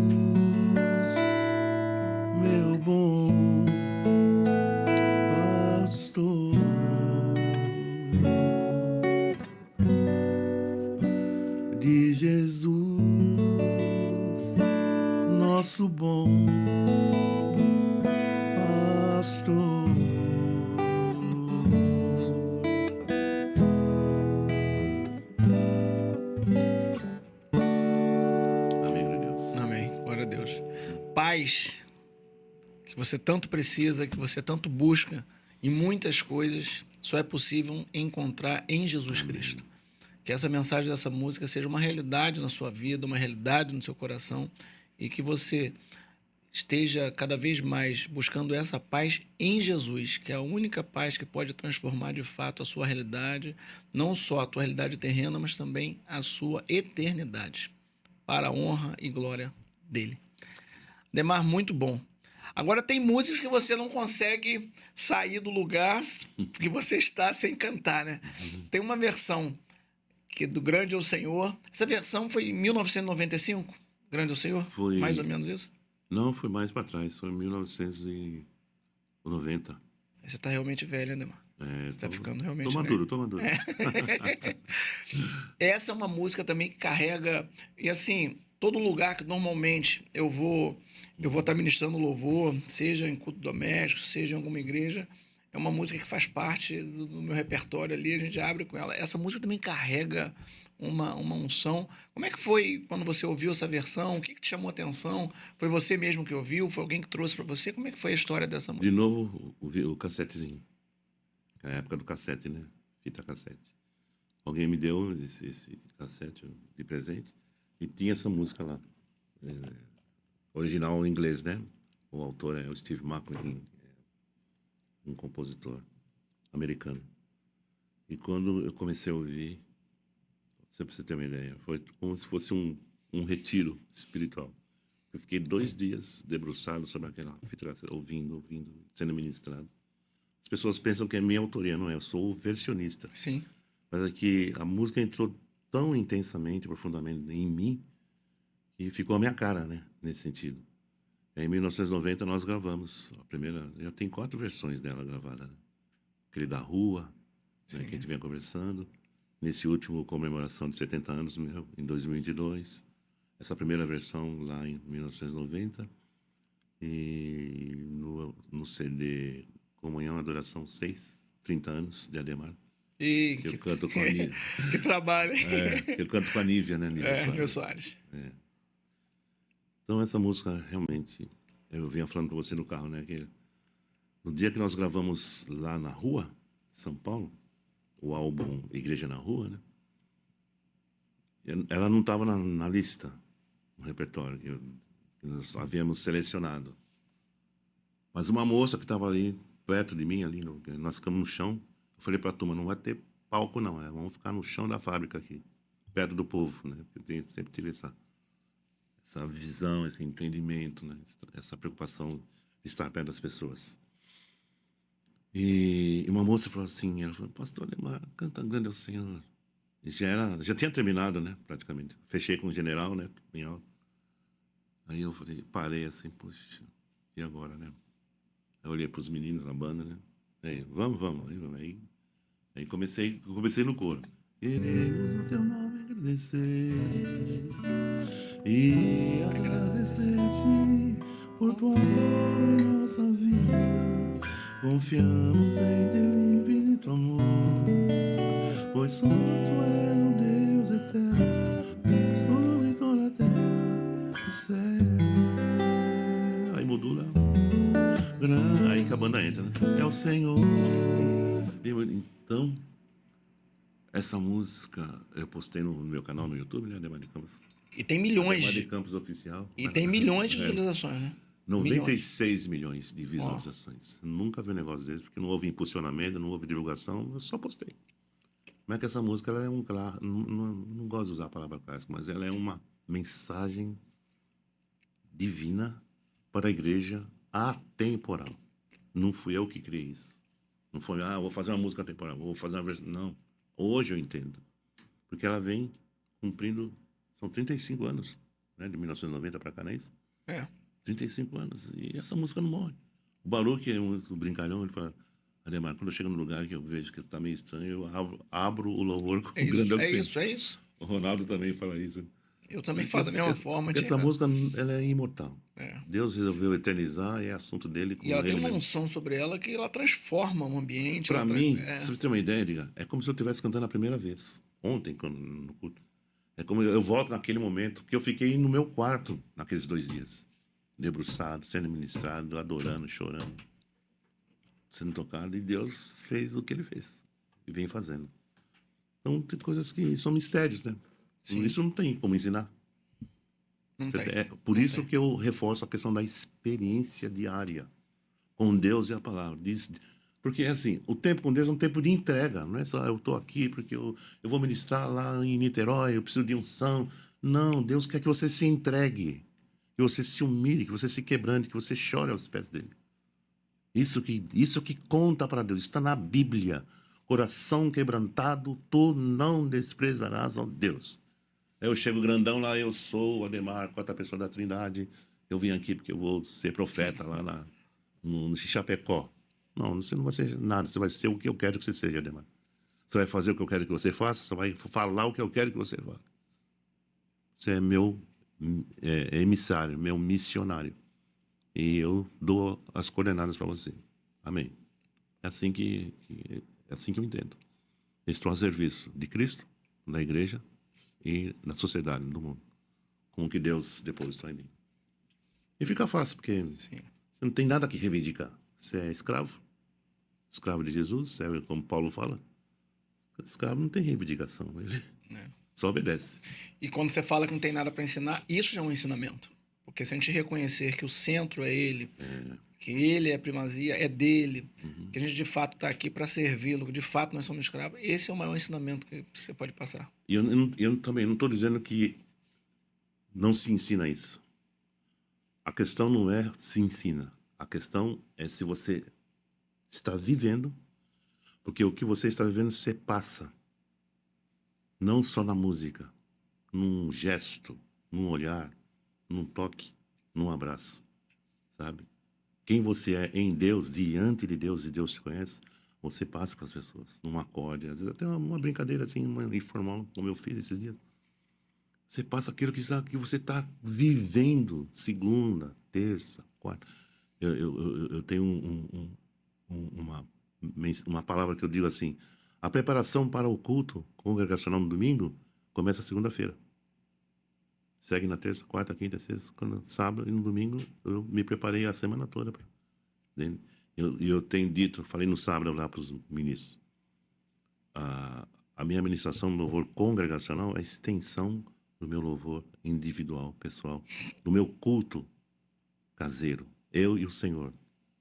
[SPEAKER 2] meu bom pastor. nosso bom pastor. Amém, glória a Deus.
[SPEAKER 1] Amém. Glória a Deus. Paz que você tanto precisa, que você tanto busca, em muitas coisas só é possível encontrar em Jesus Cristo. Que essa mensagem dessa música seja uma realidade na sua vida, uma realidade no seu coração, e que você esteja cada vez mais buscando essa paz em Jesus, que é a única paz que pode transformar de fato a sua realidade, não só a tua realidade terrena, mas também a sua eternidade, para a honra e glória dele. Demar, muito bom. Agora tem músicas que você não consegue sair do lugar que você está sem cantar, né? Tem uma versão que é do Grande é o Senhor. Essa versão foi em 1995? Grande é o Senhor?
[SPEAKER 2] Foi...
[SPEAKER 1] Mais ou menos isso?
[SPEAKER 2] Não, foi mais para trás, foi em 1990.
[SPEAKER 1] Você está realmente velho, né, Demar? Você está ficando realmente
[SPEAKER 2] tô
[SPEAKER 1] velho.
[SPEAKER 2] maduro, tô maduro.
[SPEAKER 1] Essa é uma música também que carrega... E assim, todo lugar que normalmente eu vou estar ministrando louvor, seja em culto doméstico, seja em alguma igreja, é uma música que faz parte do meu repertório ali, a gente abre com ela. Essa música também carrega uma unção. Como é que foi quando você ouviu essa versão? O que te chamou a atenção? Foi você mesmo que ouviu? Foi alguém que trouxe para você? Como é que foi a história dessa música?
[SPEAKER 2] De novo, o cassetezinho. É a época do cassete, né? Fita cassete. Alguém me deu esse cassete de presente e tinha essa música lá. Original em inglês, né? O autor é o Steve McQueen, um compositor americano. E quando eu comecei a ouvir, só pra você ter uma ideia, foi como se fosse um retiro espiritual. Eu fiquei 2 dias debruçado sobre aquela fita cassete, ouvindo, sendo ministrado. As pessoas pensam que é minha autoria, não é? Eu sou o versionista.
[SPEAKER 1] Sim.
[SPEAKER 2] Mas é que a música entrou tão intensamente, profundamente em mim, que ficou a minha cara, né? Nesse sentido. Em 1990 nós gravamos a primeira... Já tem 4 versões dela gravada, né? Aquele da rua, né, que a gente vinha conversando. Nesse último comemoração de 70 anos meu, em 2022. Essa primeira versão lá em 1990. E no CD Comunhão Adoração 6, 30 anos de Ademar.
[SPEAKER 1] E
[SPEAKER 2] que eu canto com a Nívia.
[SPEAKER 1] Que trabalho, hein?
[SPEAKER 2] Que eu canto com a Nívia, né?
[SPEAKER 1] Nívia Soares.
[SPEAKER 2] Então essa música realmente, eu vinha falando para você no carro, né? Que no dia que nós gravamos lá na rua, São Paulo, o álbum Igreja na Rua, né? Ela não estava na lista, no repertório que nós havíamos selecionado. Mas uma moça que estava ali, perto de mim, nós ficamos no chão. Eu falei para a turma, não vai ter palco não, vamos ficar no chão da fábrica aqui, perto do povo, né? Eu sempre tive essa visão, esse entendimento, né? Essa preocupação de estar perto das pessoas. E uma moça falou assim, ela falou, pastor Ademar, canta Grande é o Senhor. E já tinha terminado, né, praticamente. Fechei com o general, né, em alto. Aí eu parei assim, poxa, e agora, né? Eu olhei para os meninos na banda, né? Aí, vamos. Aí comecei no coro. Queremos o teu nome agradecer e agradecer-te por tua obra em nossa vida. Confiamos em teu infinito amor, pois só tu és o Deus eterno, sobre toda a terra e céu. Aí modula. Aí que a banda entra, né? É o Senhor. Então, essa música eu postei no meu canal no YouTube, né? Ademar de Campos.
[SPEAKER 1] E tem milhões.
[SPEAKER 2] Ademar de Campos Oficial.
[SPEAKER 1] E tem milhões de visualizações, né?
[SPEAKER 2] 96 milhões de visualizações. Nunca vi um negócio desse, porque não houve impulsionamento, não houve divulgação, eu só postei. Como é que essa música ela é não gosto de usar a palavra clássica, mas ela é uma mensagem divina para a igreja atemporal. Não fui eu que criei isso. Não foi, vou fazer uma música atemporal, vou fazer uma versão. Não. Hoje eu entendo. Porque ela vem cumprindo, são 35 anos, né? De 1990 para cá, não é isso? 35 anos. E essa música não morre. O Baruch é um brincalhão, ele fala, Ademar, quando eu chego no lugar que eu vejo que tá meio estranho, eu abro o louvor com o grande
[SPEAKER 1] É isso.
[SPEAKER 2] O Ronaldo também fala isso.
[SPEAKER 1] Eu também falo da mesma forma.
[SPEAKER 2] Porque essa música, ela é imortal.
[SPEAKER 1] É.
[SPEAKER 2] Deus resolveu eternizar, é assunto dele.
[SPEAKER 1] E ela tem uma unção sobre ela que ela transforma o ambiente.
[SPEAKER 2] Para mim, se você tem uma ideia, diga, é como se eu estivesse cantando a primeira vez. Ontem, no culto. É como eu volto naquele momento que eu fiquei no meu quarto naqueles 2 dias. Debruçado, sendo ministrado, adorando, chorando, sendo tocado. E Deus fez o que ele fez. E vem fazendo. Então, tem coisas que são mistérios, né? Sim. Isso não tem como ensinar.
[SPEAKER 1] Não tem.
[SPEAKER 2] Por isso que eu reforço a questão da experiência diária com Deus e a palavra. Porque, assim, o tempo com Deus é um tempo de entrega. Não é só eu estou aqui porque eu vou ministrar lá em Niterói, eu preciso de unção. Não, Deus quer que você se entregue, que você se humilhe, que você se quebrante, que você chore aos pés dele. Isso que conta para Deus. Está na Bíblia. Coração quebrantado, tu não desprezarás ao Deus. Eu chego grandão lá, eu sou o Ademar, quarta pessoa da Trindade. Eu vim aqui porque eu vou ser profeta lá no Chapecó. Não, você não vai ser nada. Você vai ser o que eu quero que você seja, Ademar. Você vai fazer o que eu quero que você faça. Você vai falar o que eu quero que você faça. Você é meu emissário, meu missionário. E eu dou as coordenadas para você. Amém. É assim que eu entendo. Estou a serviço de Cristo, da igreja e na sociedade, no mundo. Com o que Deus depositou em mim. E fica fácil, porque você não tem nada que reivindicar. Você é escravo de Jesus, como Paulo fala. Escravo não tem reivindicação, ele só obedece.
[SPEAKER 1] E quando você fala que não tem nada para ensinar, isso já é um ensinamento. Porque se a gente reconhecer que o centro é ele, que ele é a primazia, é dele, que a gente de fato está aqui para servi-lo, que de fato nós somos escravos, esse é o maior ensinamento que você pode passar.
[SPEAKER 2] E eu também não estou dizendo que não se ensina isso. A questão não é se ensina. A questão é se você está vivendo, porque o que você está vivendo você passa. Não só na música, num gesto, num olhar, num toque, num abraço, sabe? Quem você é em Deus, diante de Deus, e Deus te conhece, você passa para as pessoas, num acorde, às vezes até uma brincadeira assim, uma informal, como eu fiz esses dias. Você passa aquilo que você está vivendo, segunda, terça, quarta. Eu tenho uma palavra que eu digo assim, a preparação para o culto congregacional no domingo começa segunda-feira. Segue na terça, quarta, quinta, sexta, sábado e no domingo eu me preparei a semana toda. Eu tenho dito, falei no sábado lá para os ministros, a minha administração do louvor congregacional é a extensão do meu louvor individual, pessoal, do meu culto caseiro, eu e o Senhor,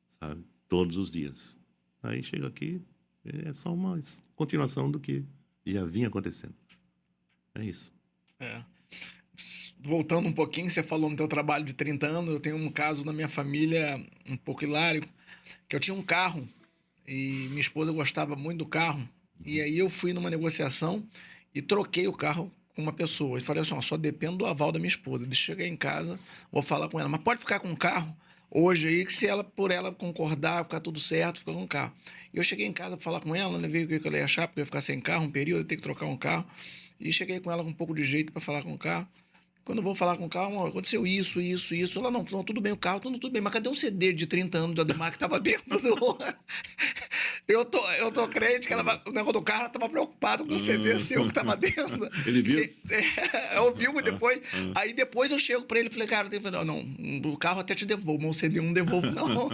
[SPEAKER 2] sabe? Todos os dias. Aí chega aqui, é só uma continuação do que já vinha acontecendo. É isso.
[SPEAKER 1] Voltando um pouquinho, você falou no teu trabalho de 30 anos, eu tenho um caso na minha família um pouco hilário, que eu tinha um carro e minha esposa gostava muito do carro, e aí eu fui numa negociação e troquei o carro com uma pessoa. E falei assim, só dependo do aval da minha esposa. Deixa eu chegar em casa, vou falar com ela, mas pode ficar com o carro hoje aí, que se ela, por ela concordar, ficar tudo certo, fica com o carro. E eu cheguei em casa para falar com ela, não vi o que ela ia achar, porque eu ia ficar sem carro um período, eu ia ter que trocar um carro. E cheguei com ela com um pouco de jeito para falar com o carro. Quando eu vou falar com o carro, aconteceu isso. Ela, não, tudo bem o carro, tudo bem, mas cadê o CD de 30 anos do Ademar que estava dentro do... Eu tô crente que o negócio do carro, ela estava preocupada com o CD seu que estava dentro.
[SPEAKER 2] Ele viu?
[SPEAKER 1] Eu vi depois. Aí depois eu chego para ele e falei, cara, não, o carro até te devolvo, mas o CD não devolvo, não.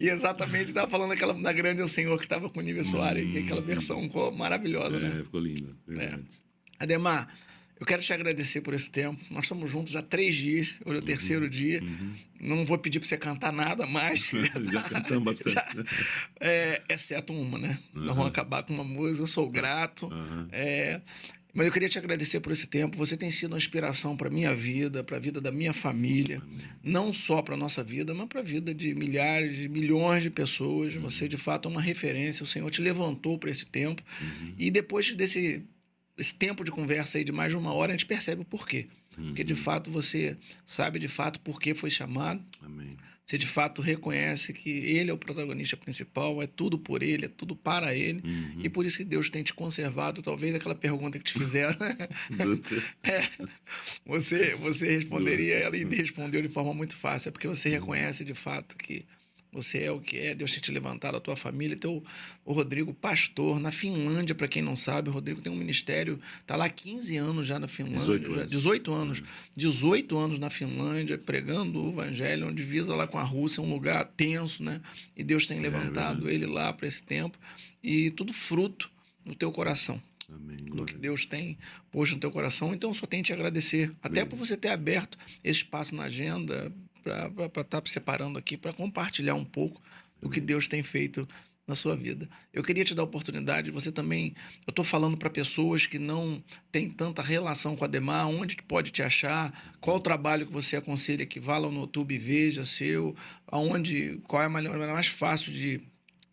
[SPEAKER 1] E exatamente, estava falando da Grande é o Senhor que estava com o Nível Soares, que aquela versão ficou maravilhosa, né?
[SPEAKER 2] Ficou linda, verdade.
[SPEAKER 1] Ademar, eu quero te agradecer por esse tempo. Nós estamos juntos já 3 dias, hoje é o terceiro dia. Não vou pedir para você cantar nada mais.
[SPEAKER 2] Já cantamos bastante.
[SPEAKER 1] Exceto uma, né? Nós vamos acabar com uma música, eu sou grato. Mas eu queria te agradecer por esse tempo. Você tem sido uma inspiração para a minha vida, para a vida da minha família. Não só para a nossa vida, mas para a vida de milhares, de milhões de pessoas. Você, de fato, é uma referência. O Senhor te levantou para esse tempo. E depois desse esse tempo de conversa aí de mais de 1 hora, a gente percebe o porquê. Porque, de fato, você sabe, de fato, por que foi chamado.
[SPEAKER 2] Amém.
[SPEAKER 1] Você, de fato, reconhece que ele é o protagonista principal, é tudo por ele, é tudo para ele. E por isso que Deus tem te conservado. Talvez aquela pergunta que te fizeram, você responderia ela e respondeu de forma muito fácil. É porque você reconhece, de fato, que você é o que é, Deus tem te levantado, a tua família. O Rodrigo, pastor, na Finlândia, para quem não sabe, o Rodrigo tem um ministério, está lá há 15 anos já na Finlândia. 18 anos. 18 anos na Finlândia, pregando o evangelho, onde divisa lá com a Rússia, um lugar tenso, né? E Deus tem levantado ele lá para esse tempo. E tudo fruto do teu coração.
[SPEAKER 2] Amém.
[SPEAKER 1] Do que Deus tem posto no teu coração. Então, eu só tenho que te agradecer. Até por você ter aberto esse espaço na agenda para estar separando aqui, para compartilhar um pouco do que Deus tem feito na sua vida. Eu queria te dar a oportunidade, você também... Eu estou falando para pessoas que não têm tanta relação com a Ademar, onde pode te achar, qual o trabalho que você aconselha que vá lá no YouTube e veja seu, qual é a maneira mais fácil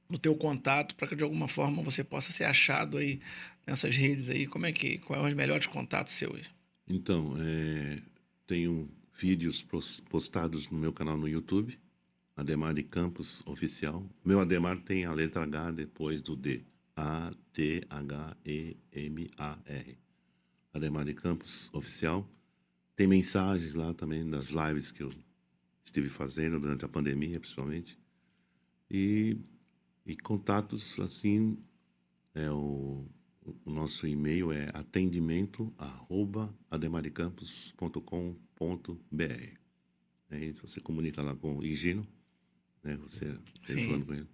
[SPEAKER 1] no teu contato, para que de alguma forma você possa ser achado aí nessas redes aí. Quais são os melhores contatos seus?
[SPEAKER 2] Então, tenho vídeos postados no meu canal no YouTube, Ademar de Campos Oficial. Meu Ademar tem a letra H depois do D. A-D-H-E-M-A-R. Ademar de Campos Oficial. Tem mensagens lá também das lives que eu estive fazendo durante a pandemia, principalmente. E contatos, assim, o nosso e-mail é atendimento@ademaricampos.com.br. Aí você comunica lá com o Higino, né? Você falando com ele.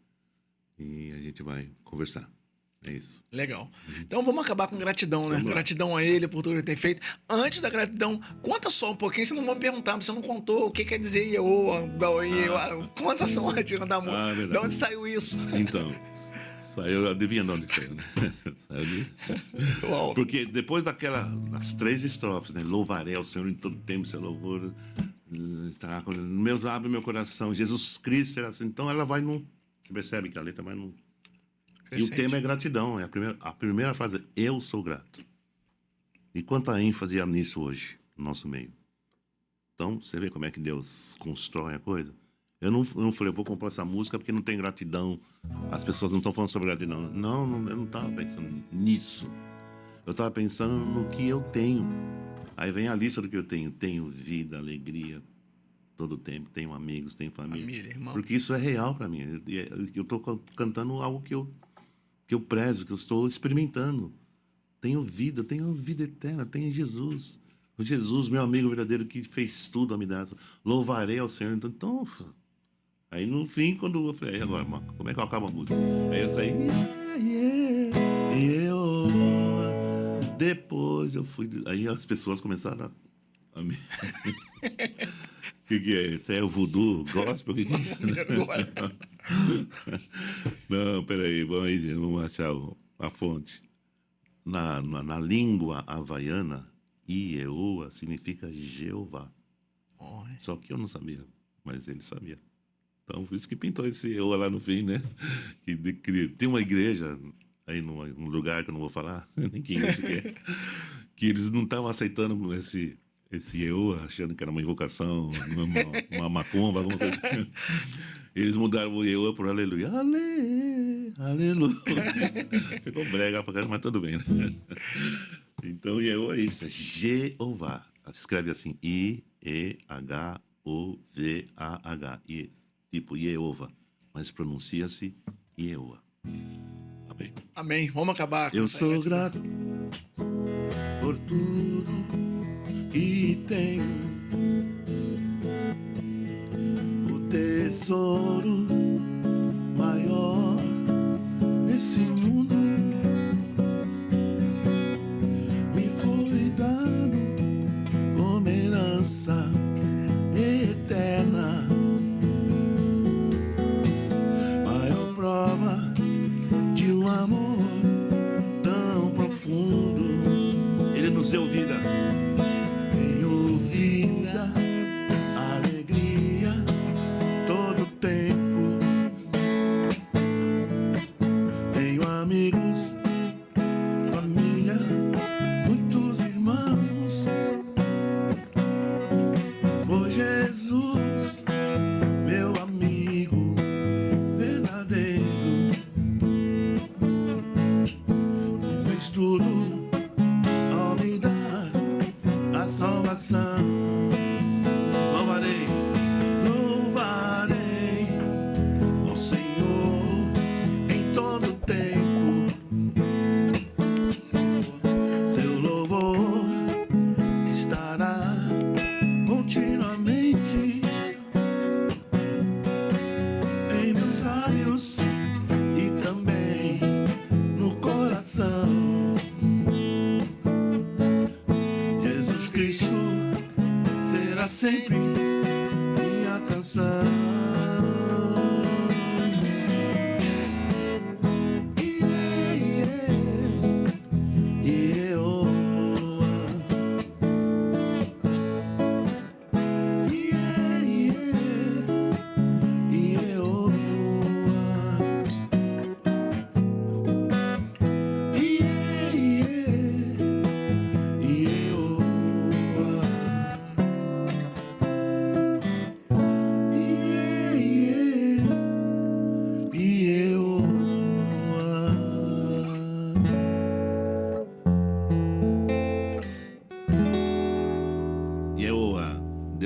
[SPEAKER 2] E a gente vai conversar. É isso.
[SPEAKER 1] Legal. Então vamos acabar com gratidão, né? Gratidão a ele por tudo que ele tem feito. Antes da gratidão, conta só um pouquinho, você não vai me perguntar, você não contou o que quer dizer Ieoa. Conta só uma tira da música. De onde saiu isso?
[SPEAKER 2] Então, saiu, adivinha de onde saiu, né? Saiu de... Porque depois das 3 estrofes, né? Louvarei ao Senhor em todo tempo, seu louvor estará com meus lábios e meu coração. Jesus Cristo era assim. Então ela vai num... Você percebe que a letra vai num... E o tema é gratidão. É a primeira frase, eu sou grato. E quanta ênfase há nisso hoje, no nosso meio. Então, você vê como é que Deus constrói a coisa? Eu não falei, eu vou compor essa música porque não tem gratidão. As pessoas não estão falando sobre gratidão. Não, eu não estava pensando nisso. Eu estava pensando no que eu tenho. Aí vem a lista do que eu tenho. Tenho vida, alegria, todo o tempo. Tenho amigos, tenho família.
[SPEAKER 1] Irmão.
[SPEAKER 2] Porque isso é real para mim. Eu estou cantando algo que eu prezo, que eu estou experimentando. Tenho vida eterna, tenho Jesus. O Jesus, meu amigo verdadeiro, que fez tudo a me dar. Louvarei ao Senhor. Então, aí no fim, quando eu falei, agora, como é que eu acabo a música? Aí eu saí, e eu... Depois eu fui... Aí as pessoas começaram a me... O que é? Isso é o voodoo gospel? O que é? Não, peraí, vamos achar a fonte. Na língua havaiana, Ieoa significa Jeová. Só que eu não sabia, mas ele sabia. Então, por isso que pintou esse Ieoa lá no fim, né? Tem uma igreja aí num lugar que eu não vou falar, nem que é, que eles não estavam aceitando esse Ieoa, achando que era uma invocação, uma macumba, alguma coisa. Eles mudaram o Ieoa por Aleluia. Aleluia. Ficou brega pra caramba, mas tudo bem, né? Então, Ieoa é isso, é Jeová. Escreve assim, I-E-H-O-V-A-H. Tipo Jeová, mas pronuncia-se Ieoa. Amém.
[SPEAKER 1] Amém. Vamos acabar.
[SPEAKER 2] Eu sou grato por tudo que tenho, o tesouro maior desse mundo me foi dado como herança eterna, maior prova de um amor tão profundo. Ele nos deu vida. Tenho vida, alegria, todo tempo. mente, em meus lábios e também no coração. Jesus Cristo será sempre minha canção.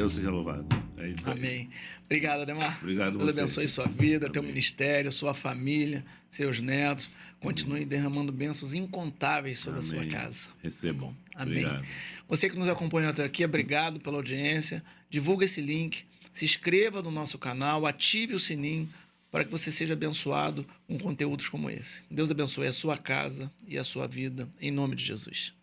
[SPEAKER 2] Deus seja louvado. É isso aí.
[SPEAKER 1] Amém. Obrigado, Ademar.
[SPEAKER 2] Obrigado
[SPEAKER 1] Deus
[SPEAKER 2] você.
[SPEAKER 1] abençoe sua vida,
[SPEAKER 2] Amém.
[SPEAKER 1] teu ministério, sua família, seus netos. Continue derramando bênçãos incontáveis sobre
[SPEAKER 2] Amém.
[SPEAKER 1] a sua casa.
[SPEAKER 2] Receba.
[SPEAKER 1] Tá bom? Amém.
[SPEAKER 2] Obrigado.
[SPEAKER 1] Você que nos acompanhou até aqui, obrigado pela audiência. Divulga esse link, se inscreva no nosso canal, ative o sininho para que você seja abençoado com conteúdos como esse. Deus abençoe a sua casa e a sua vida, em nome de Jesus.